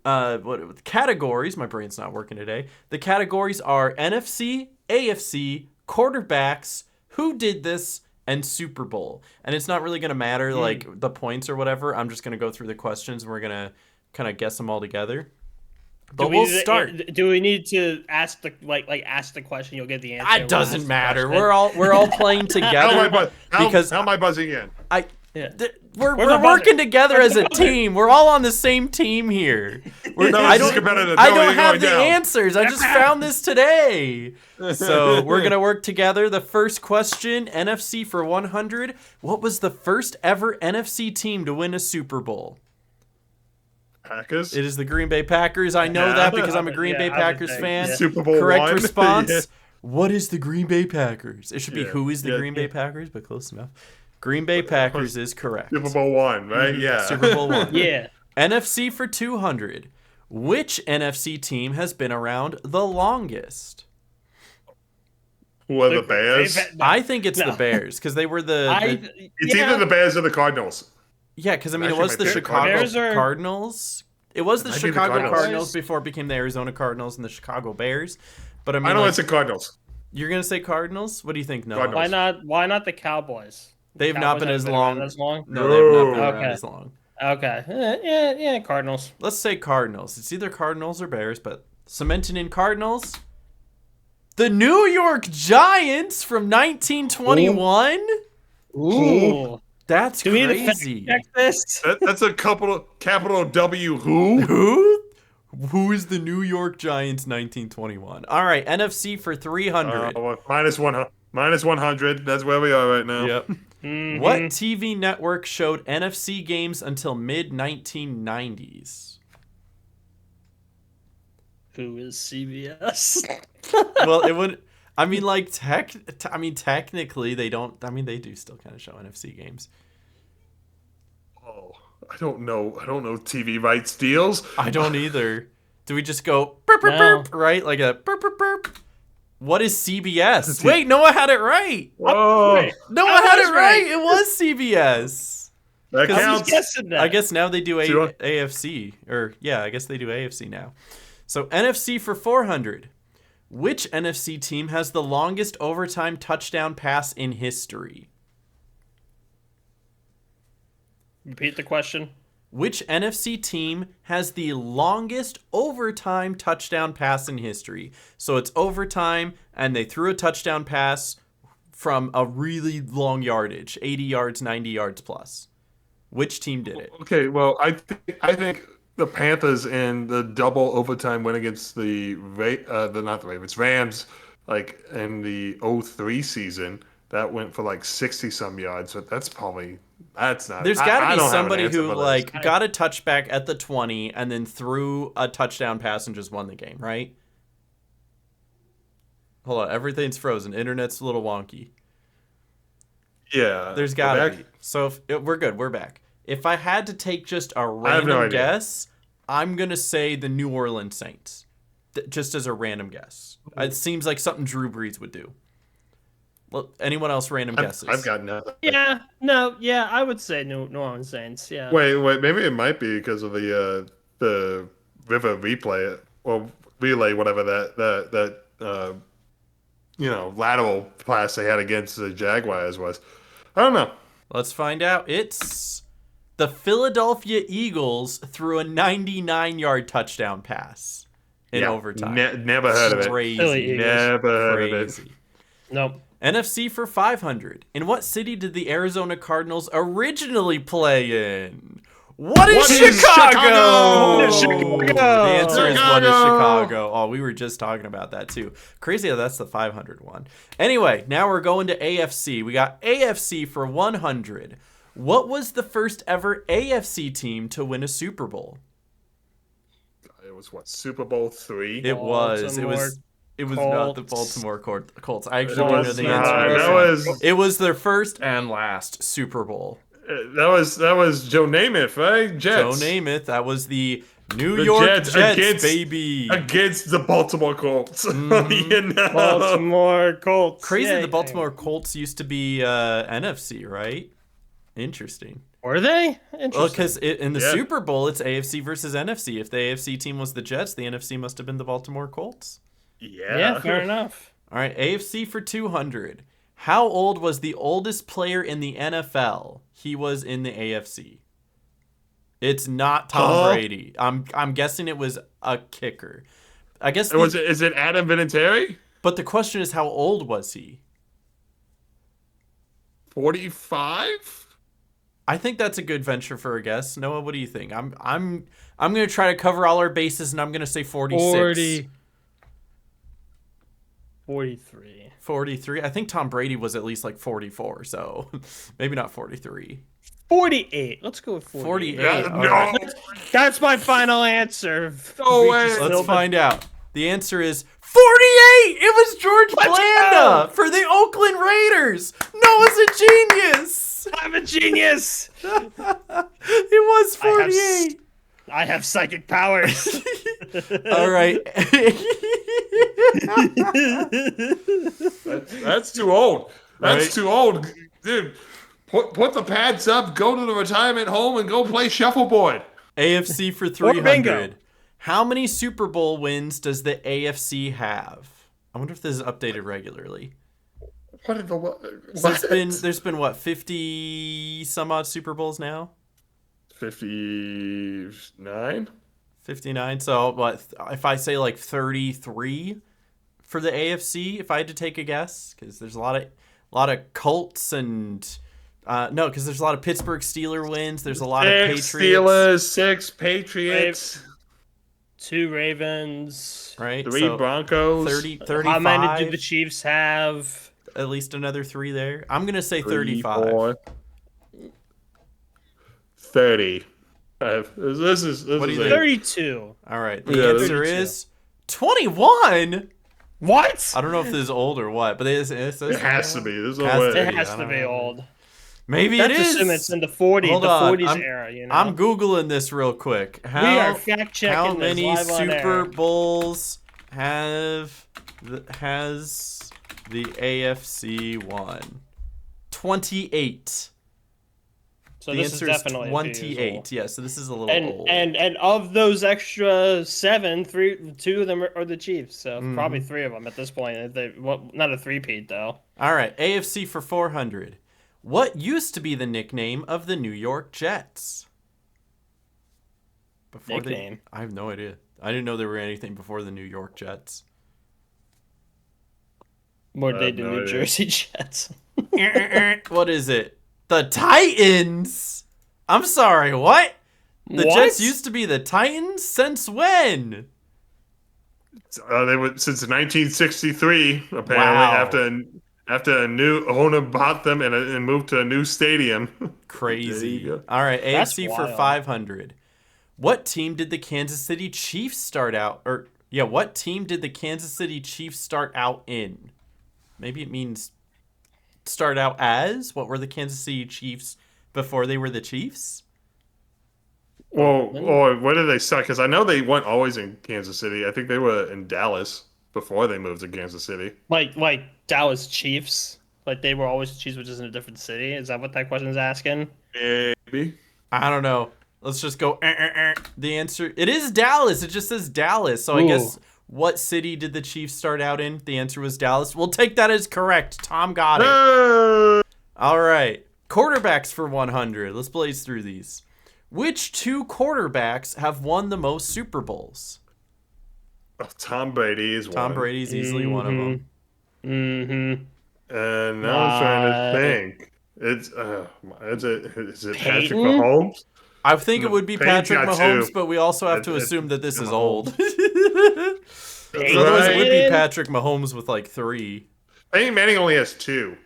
categories? My brain's not working today. The categories are NFC, AFC, quarterbacks, who did this, and Super Bowl. And it's not really going to matter the points or whatever. I'm just going to go through the questions and we're going to kind of guess them all together. But we'll start. Do we need to ask the ask the question? You'll get the answer. It doesn't matter. We're all playing together. How am I buzzing in? We're working together as a team. We're all on the same team here. I don't have the answers. I just found this today. So we're going to work together. The first question, NFC for 100. What was the first ever NFC team to win a Super Bowl? Packers? It is the Green Bay Packers. I know that because I'm a Green Bay Packers fan. Super Bowl Correct 1. response. What is the Green Bay Packers? It should be who is the Green Bay Packers, but close enough. Green Bay Packers is correct. Super Bowl 1, right? Yeah. Super Bowl 1. Yeah. NFC for 200. Which NFC team has been around the longest? Who are the Bears? I think it's the Bears because they were It's either the Bears or the Cardinals. Yeah, because it was the Chicago Cardinals. It was the Chicago Cardinals before it became the Arizona Cardinals and the Chicago Bears. But I know it's the Cardinals. You're gonna say Cardinals? What do you think, Noah? Why not the Cowboys? They've not been as long. No, they've not been around as long. Okay. Yeah, Cardinals. Let's say Cardinals. It's either Cardinals or Bears, but cementing in Cardinals. The New York Giants from 1921. Ooh. That's crazy. Check this? That's a capital W. Who? Who is the New York Giants 1921? All right, NFC for 300. -100. That's where we are right now. Yep. Mm-hmm. What TV network showed NFC games until mid-1990s? Who is CBS? Well, it would. I mean, technically, they don't. I mean, they do still kind of show NFC games. Oh, I don't know TV rights deals. I don't either. Do we just go burp, burp, burp, right? Like a burp, burp, burp? What is CBS? Wait, Noah had it right. Whoa. Noah had it right. It was CBS. That counts. I guess now they do AFC. I guess they do AFC now. So NFC for 400. Which NFC team has the longest overtime touchdown pass in history? Repeat the question. Which NFC team has the longest overtime touchdown pass in history? So it's overtime, and they threw a touchdown pass from a really long yardage, 80 yards, 90 yards plus. Which team did it? Okay, well, I think the Panthers in the double overtime win against the Rams like in the '03 season, that went for like 60 some yards. But that's not. There's got to I be don't have an somebody answer who for this. like got a touchback at the 20 and then threw a touchdown pass and just won the game, right? Hold on, everything's frozen. Internet's a little wonky. Yeah, There's got to be. So we're good. We're back. If I had to take just a random guess, I'm going to say the New Orleans Saints. Just as a random guess. It seems like something Drew Brees would do. Well, anyone else random guesses? I've got nothing. Yeah, I would say New Orleans Saints. Yeah. Wait, maybe it might be because of the river replay or relay, whatever that lateral pass they had against the Jaguars was. I don't know. Let's find out. It's the Philadelphia Eagles threw a 99-yard touchdown pass in overtime. Never heard of it. Crazy. Never heard of it. Nope. NFC for 500. In what city did the Arizona Cardinals originally play in? What is Chicago? The answer is what is Chicago. Oh, we were just talking about that too. Crazy how that's the 500 one. Anyway, now we're going to AFC. We got AFC for 100. What was the first ever AFC team to win a Super Bowl? It was Super Bowl III? It was not the Baltimore Colts. I actually don't know the answer. It was their first and last Super Bowl. That was Joe Namath, right? Jets. Joe Namath. That was the New York Jets, baby. Against the Baltimore Colts. Baltimore Colts. Crazy the Baltimore Colts used to be NFC, right? Interesting. Were they? Interesting. Well, because in the Super Bowl, it's AFC versus NFC. If the AFC team was the Jets, the NFC must have been the Baltimore Colts. Yeah, fair enough. All right, AFC for 200. How old was the oldest player in the NFL? He was in the AFC. It's not Tom Brady. I'm guessing it was a kicker. I guess is it Adam Vinatieri? But the question is, how old was he? 45? I think that's a good venture for a guess. Noah, what do you think? I'm going to try to cover all our bases, and I'm going to say 46. 43. 43. I think Tom Brady was at least like 44, so maybe not 43. 48. Let's go with 48. 48. No. Right. That's my final answer. No way. Let's find out. The answer is 48. It was George Blanda for the Oakland Raiders. Noah's a genius. I'm a genius. It was 48. I have psychic powers. All right. That's too old. That's too old. Dude, put the pads up, go to the retirement home, and go play shuffleboard. AFC for 300. How many Super Bowl wins does the AFC have? I wonder if this is updated regularly. There's been what, 50 some odd Super Bowls now? 59? 59. So what if I say like 33 for the AFC if I had to take a guess? Because there's a lot of Colts and no, because there's a lot of Pittsburgh Steelers wins. There's a lot of Patriots. Steelers, 6 Patriots. 2 Ravens. Right. 3 Broncos. 35. How many do the Chiefs have? At least another 3 there. I'm gonna say 35. 4, 30. This is 32. All right. The answer is 21. What? I don't know if this is old or what, but it has to be. There's no way. It has to be old. Maybe it is. It's in the 40s era. You know. I'm googling this real quick. We are fact checking. How many Super Bowls has the AFC won? 28. So the this answer is definitely 28. Yeah, so this is a little old. And of those extra 7, 2 of them are the Chiefs. So probably 3 of them at this point. Not a 3-peat though. All right, AFC for 400. What used to be the nickname of the New York Jets? Nickname? I have no idea. I didn't know there were anything before the New York Jets. More they do New Jersey Jets. What is it? The Titans? I'm sorry, what? The Jets used to be the Titans? Since when? They were since 1963. Apparently, Wow. after a new owner bought them and moved to a new stadium. There you Crazy. go. All right, That's AFC for wild. 500. What team did the Kansas City Chiefs start out what team did the Kansas City Chiefs start out in? Maybe it means start out as? What were the Kansas City Chiefs before they were the Chiefs? Well, or where did they start? Because I know they weren't always in Kansas City. I think they were in Dallas before they moved to Kansas City. Like Dallas Chiefs. Like they were always the Chiefs, which is in a different city. Is that what that question is asking? Maybe. I don't know. Let's just go. The answer, it is Dallas. It just says Dallas. So I Ooh. guess what city did the Chiefs start out in? The answer was Dallas. We'll take that as correct. Tom got it. All right. Quarterbacks for 100. Let's blaze through these. Which two quarterbacks have won the most Super Bowls? Oh, Tom Brady is one. Tom Brady's easily one of them. Mm-hmm. And now I'm trying to think. Is it Patrick Peyton? Mahomes? I think it would be Peyton's Patrick got Mahomes, two. but we also have to It's assume that this is Mahomes. old. Peyton? Otherwise, it would be Right. Patrick Mahomes with like 3. Peyton Manning only has 2.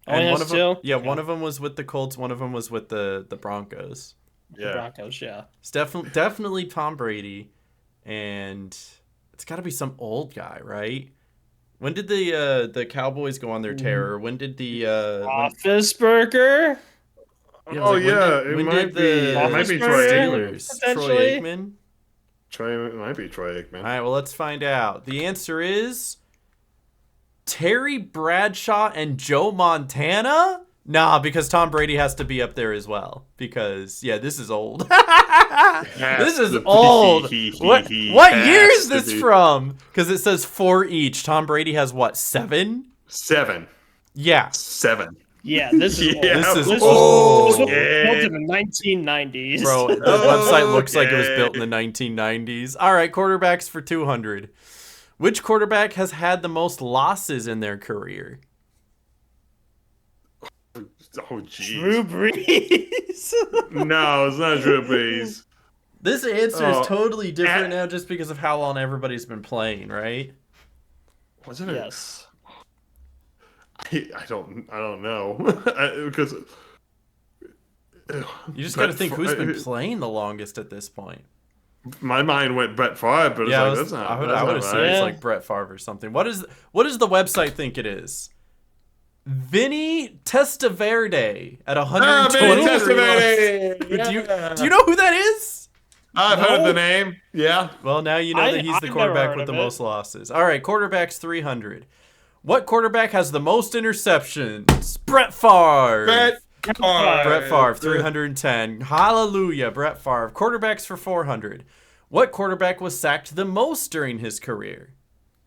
Only And has one of them, two? yeah, one of them was with the Colts. One of them was with the Broncos. Yeah. Broncos, yeah. It's definitely Tom Brady, and it's got to be some old guy, right? When did the Cowboys go on their terror? When did the Roethlisberger? Oh yeah, it when might did be. the It might be Troy Roethlisberger? Aikman. Steelers? Potentially. Troy Aikman. It might be Troy Aikman. All right, well, let's find out. The answer is Terry Bradshaw and Joe Montana? Nah, because Tom Brady has to be up there as well. Because, yeah, this is old. This is old. What year is this from? Because it says 4 each. Tom Brady has what, 7? 7. Yeah. 7. Yeah, this is Yeah, old. This is This old. was Yeah. built in the 1990s. Bro, the website looks like it was built in the 1990s. All right, quarterbacks for 200. Which quarterback has had the most losses in their career? Oh jeez. Drew Brees. No, it's not Drew Brees. This answer is Oh. totally different now just because of how long everybody's been playing, right? Wasn't it? Yes. I don't know because You just got to think who's been playing the longest at this point. My mind went Brett Favre, but Yeah, it's like, I would that's not assume right. it's like Brett Favre or something. What does the website think it is? Vinny Testaverde at 120. Vinny Testaverde! Do you know who that is? I've heard the name. Yeah. Well, now you know that he's the I've never quarterback heard with the of it. most losses. All right, quarterbacks 300. What quarterback has the most interceptions? Brett Favre. Brett Favre, 310. Hallelujah, Brett Favre. Quarterbacks for 400. What quarterback was sacked the most during his career?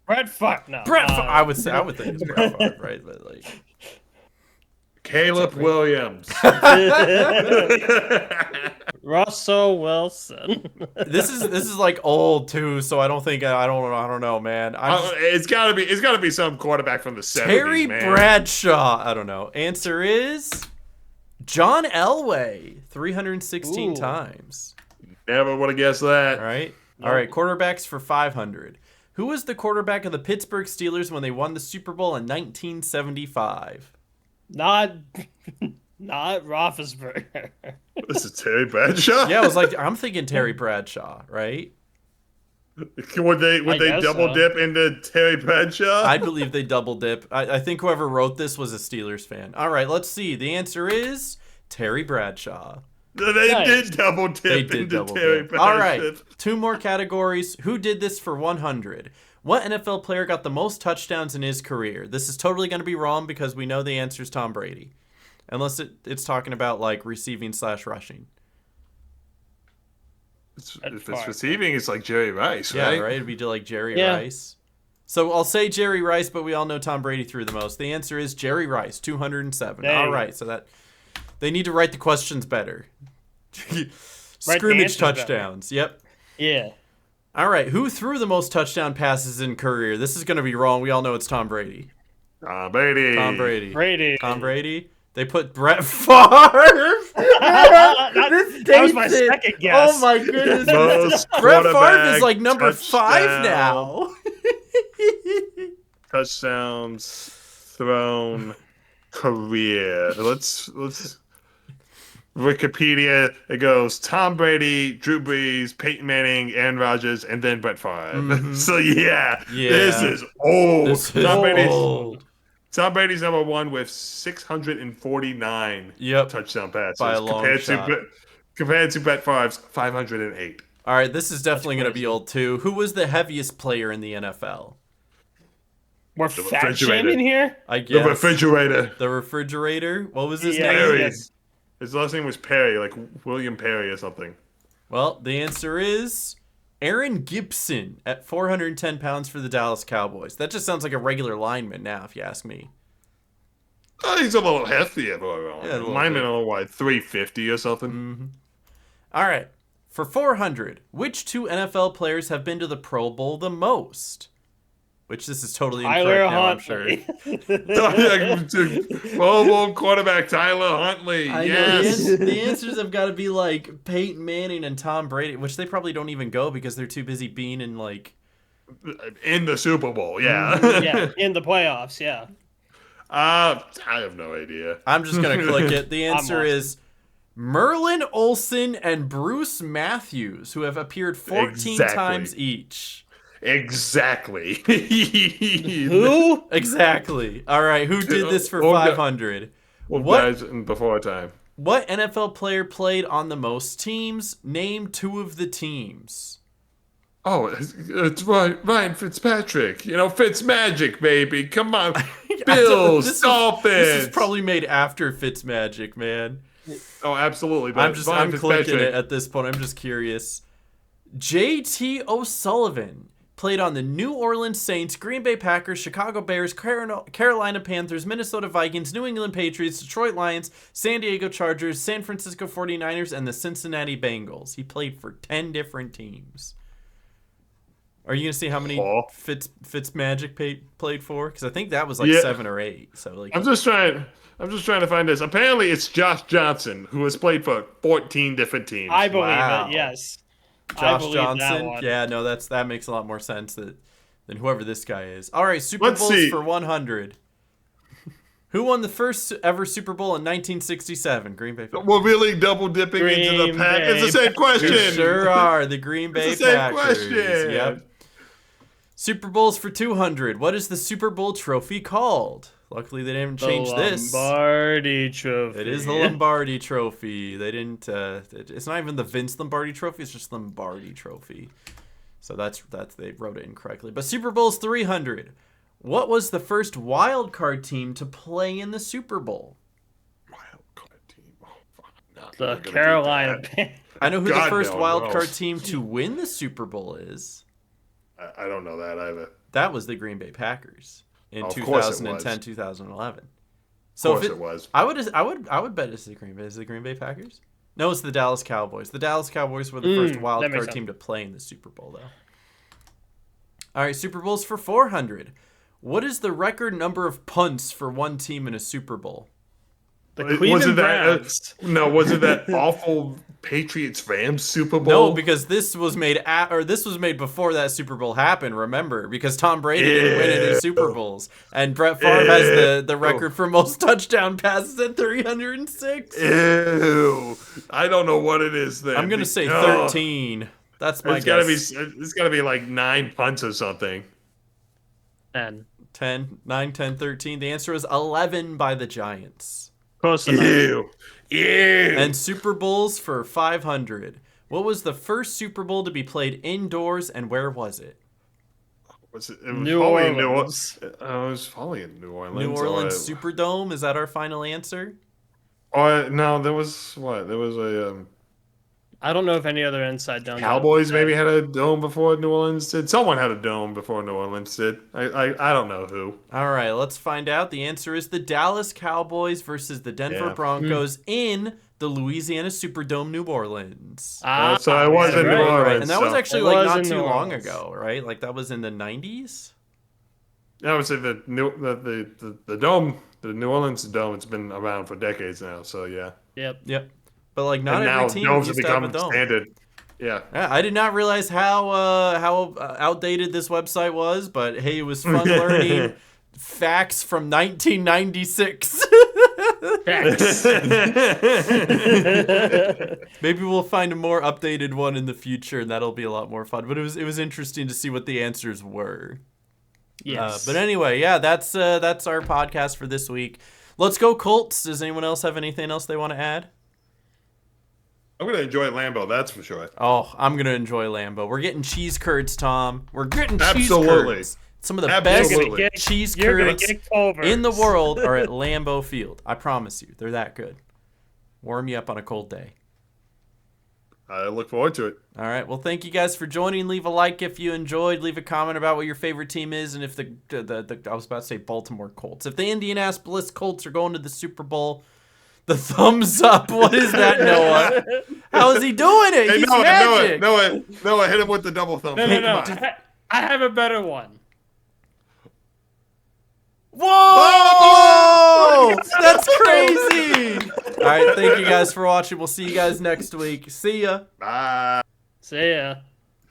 Brett Favre. No. Brett Favre. I would think it's Brett Favre, right? But like, Caleb Williams. Russell Wilson. this is like old too, so I don't know, man. It's gotta be some quarterback from the 70s, Terry man. Bradshaw. I don't know. Answer is John Elway, 316 Ooh. times. Never would have guessed that. All right. All right. Quarterbacks for 500. Who was the quarterback of the Pittsburgh Steelers when they won the Super Bowl in 1975? Not Roethlisberger. This is Terry Bradshaw. Yeah, I was like, I'm thinking Terry Bradshaw, right? Would they guess double so. dip into Terry Bradshaw? I believe they double dip. I think whoever wrote this was a Steelers fan. All right, let's see. The answer is Terry Bradshaw. They Nice. did double dip They did into double Terry dip. Bradshaw. All right, 2 more categories. Who did this for 100? What NFL player got the most touchdowns in his career? This is totally going to be wrong because we know the answer is Tom Brady. Unless it's talking about like receiving / rushing. If it's receiving, it's like Jerry Rice, Yeah, right? right? It'd be like Jerry Yeah. Rice. So I'll say Jerry Rice, but we all know Tom Brady threw the most. The answer is Jerry Rice, 207. Dang. All right, so that they need to write the questions better. the Scrimmage answers better. touchdowns. Yep. Yeah. All right, who threw the most touchdown passes in career? This is going to be wrong. We all know it's Tom Brady. Brady. Tom Brady. Brady. Tom Brady. They put Brett Favre. That was my second guess. Oh my goodness. Brett Favre is like number 5 now. Touchdowns thrown career. Let's Wikipedia. It goes Tom Brady, Drew Brees, Peyton Manning, Aaron Rodgers, and then Brett Favre. Mm-hmm. So this is old. Tom Brady's number 1 with 649 touchdown passes. By a long shot. Compared to Brett Favre's 508. All right, this is definitely going to be old too. Who was the heaviest player in the NFL? We're fat shaming here? I guess. The refrigerator. The refrigerator? What was his name? Perry. His last name was Perry, like William Perry or something. Well, the answer is Aaron Gibson at 410 pounds for the Dallas Cowboys. That just sounds like a regular lineman now, if you ask me. Oh, he's a little hefty. Lineman on like 350 or something. Mm-hmm. All right. For 400, which 2 NFL players have been to the Pro Bowl the most? Which this is totally incorrect now, I'm sure. Pro Bowl quarterback Tyler Huntley. Yes. The answers have got to be like Peyton Manning and Tom Brady, which they probably don't even go because they're too busy being in in the Super Bowl. Yeah. Yeah, in the playoffs. Yeah. I have no idea. I'm just gonna click it. The answer is Merlin Olsen and Bruce Matthews, who have appeared 14 times each. Exactly. Who? Exactly. All right. Who did this for 500? Guys before time. What NFL player played on the most teams? Name 2 of the teams. Oh, it's Ryan Fitzpatrick. Fitzmagic, baby. Come on. Bills, Dolphins. This is probably made after Fitzmagic, man. Oh, absolutely. But I'm clicking it at this point. I'm just curious. J.T. O'Sullivan played on the New Orleans Saints, Green Bay Packers, Chicago Bears, Carolina Panthers, Minnesota Vikings, New England Patriots, Detroit Lions, San Diego Chargers, San Francisco 49ers, and the Cincinnati Bengals. He played for 10 different teams. Are you going to see how many Fitzmagic played for? Because I think that was 7 or 8. So I'm just trying to find this. Apparently, it's Josh Johnson, who has played for 14 different teams. I believe it, yes. Josh Johnson? Yeah, no, that makes a lot more sense than whoever this guy is. All right, Super Bowls for 100. Who won the first ever Super Bowl in 1967? Green Bay Packers. We're really double dipping into the pack. It's the same question. You sure are. The Green Bay Packers. Same question. Yep. Super Bowls for 200. What is the Super Bowl trophy called? Luckily, they didn't change this. Lombardi Trophy. It is the Lombardi Trophy. They didn't. It's not even the Vince Lombardi Trophy. It's just the Lombardi Trophy. So that's they wrote it incorrectly. But Super Bowl's 300. What was the first wild card team to play in the Super Bowl? Wild card team. Oh, fuck. The Carolina Panthers. I know who the first wild card team to win the Super Bowl is. I don't know that either. That was the Green Bay Packers. In 2010, 2011. So of course it was. I would bet it's the Green Bay. Is it the Green Bay Packers? No, it's the Dallas Cowboys. The Dallas Cowboys were the first wild card team to play in the Super Bowl, though. All right, Super Bowls for 400. What is the record number of punts for one team in a Super Bowl? The Cleveland Browns. Was it that awful Patriots-Rams Super Bowl? No, because this was made before that Super Bowl happened, remember? Because Tom Brady didn't win any Super Bowls. And Brett Favre has the record for most touchdown passes at 306. Ew. I don't know what it is then. I'm going to say 13. That's my guess. It's got to be like 9 punts or something. 10. 9, 10, 13. The answer is 11 by the Giants. Close enough. Ew. And Super Bowls for 500. What was the first Super Bowl to be played indoors, and where was it? New Orleans. I was probably in New Orleans. New Orleans Superdome. Is that our final answer? No, there was what? There was a. I don't know if any other inside dome. Cowboys maybe had a dome before New Orleans did. Someone had a dome before New Orleans did. I don't know who. All right, let's find out. The answer is the Dallas Cowboys versus the Denver Broncos in the Louisiana Superdome, New Orleans. So I was in New Orleans. Right. And that was actually not too long ago, right? Like that was in the 90s? I would say the dome The New Orleans Dome, it's been around for decades now, so yeah. Yep. But like not and every now team domes have used to have a become dome. standard. Yeah. I did not realize how outdated this website was, but hey, it was fun learning facts from 1996. Facts. Maybe we'll find a more updated one in the future, and that'll be a lot more fun. But it was interesting to see what the answers were. Yes. But anyway, yeah, that's our podcast for this week. Let's go Colts. Does anyone else have anything else they want to add? I'm going to enjoy Lambeau, that's for sure. Oh, I'm going to enjoy Lambeau. We're getting cheese curds, Tom. We're getting cheese Absolutely. curds. Some of the Absolutely. best cheese You're gonna curds get Culver's in the world are at Lambeau Field. I promise you. They're that good. Warm you up on a cold day. I look forward to it. All right. Well, thank you guys for joining. Leave a like if you enjoyed. Leave a comment about what your favorite team is, and if the I was about to say Baltimore Colts. If the Indianapolis Colts are going to the Super Bowl, the thumbs up. What is that, Noah? How is he doing it? Hey, He's Noah, magic. Noah, hit him with the double thumb. No. I have a better one. Whoa! That's crazy. All right. Thank you guys for watching. We'll see you guys next week. See ya. Bye. See ya.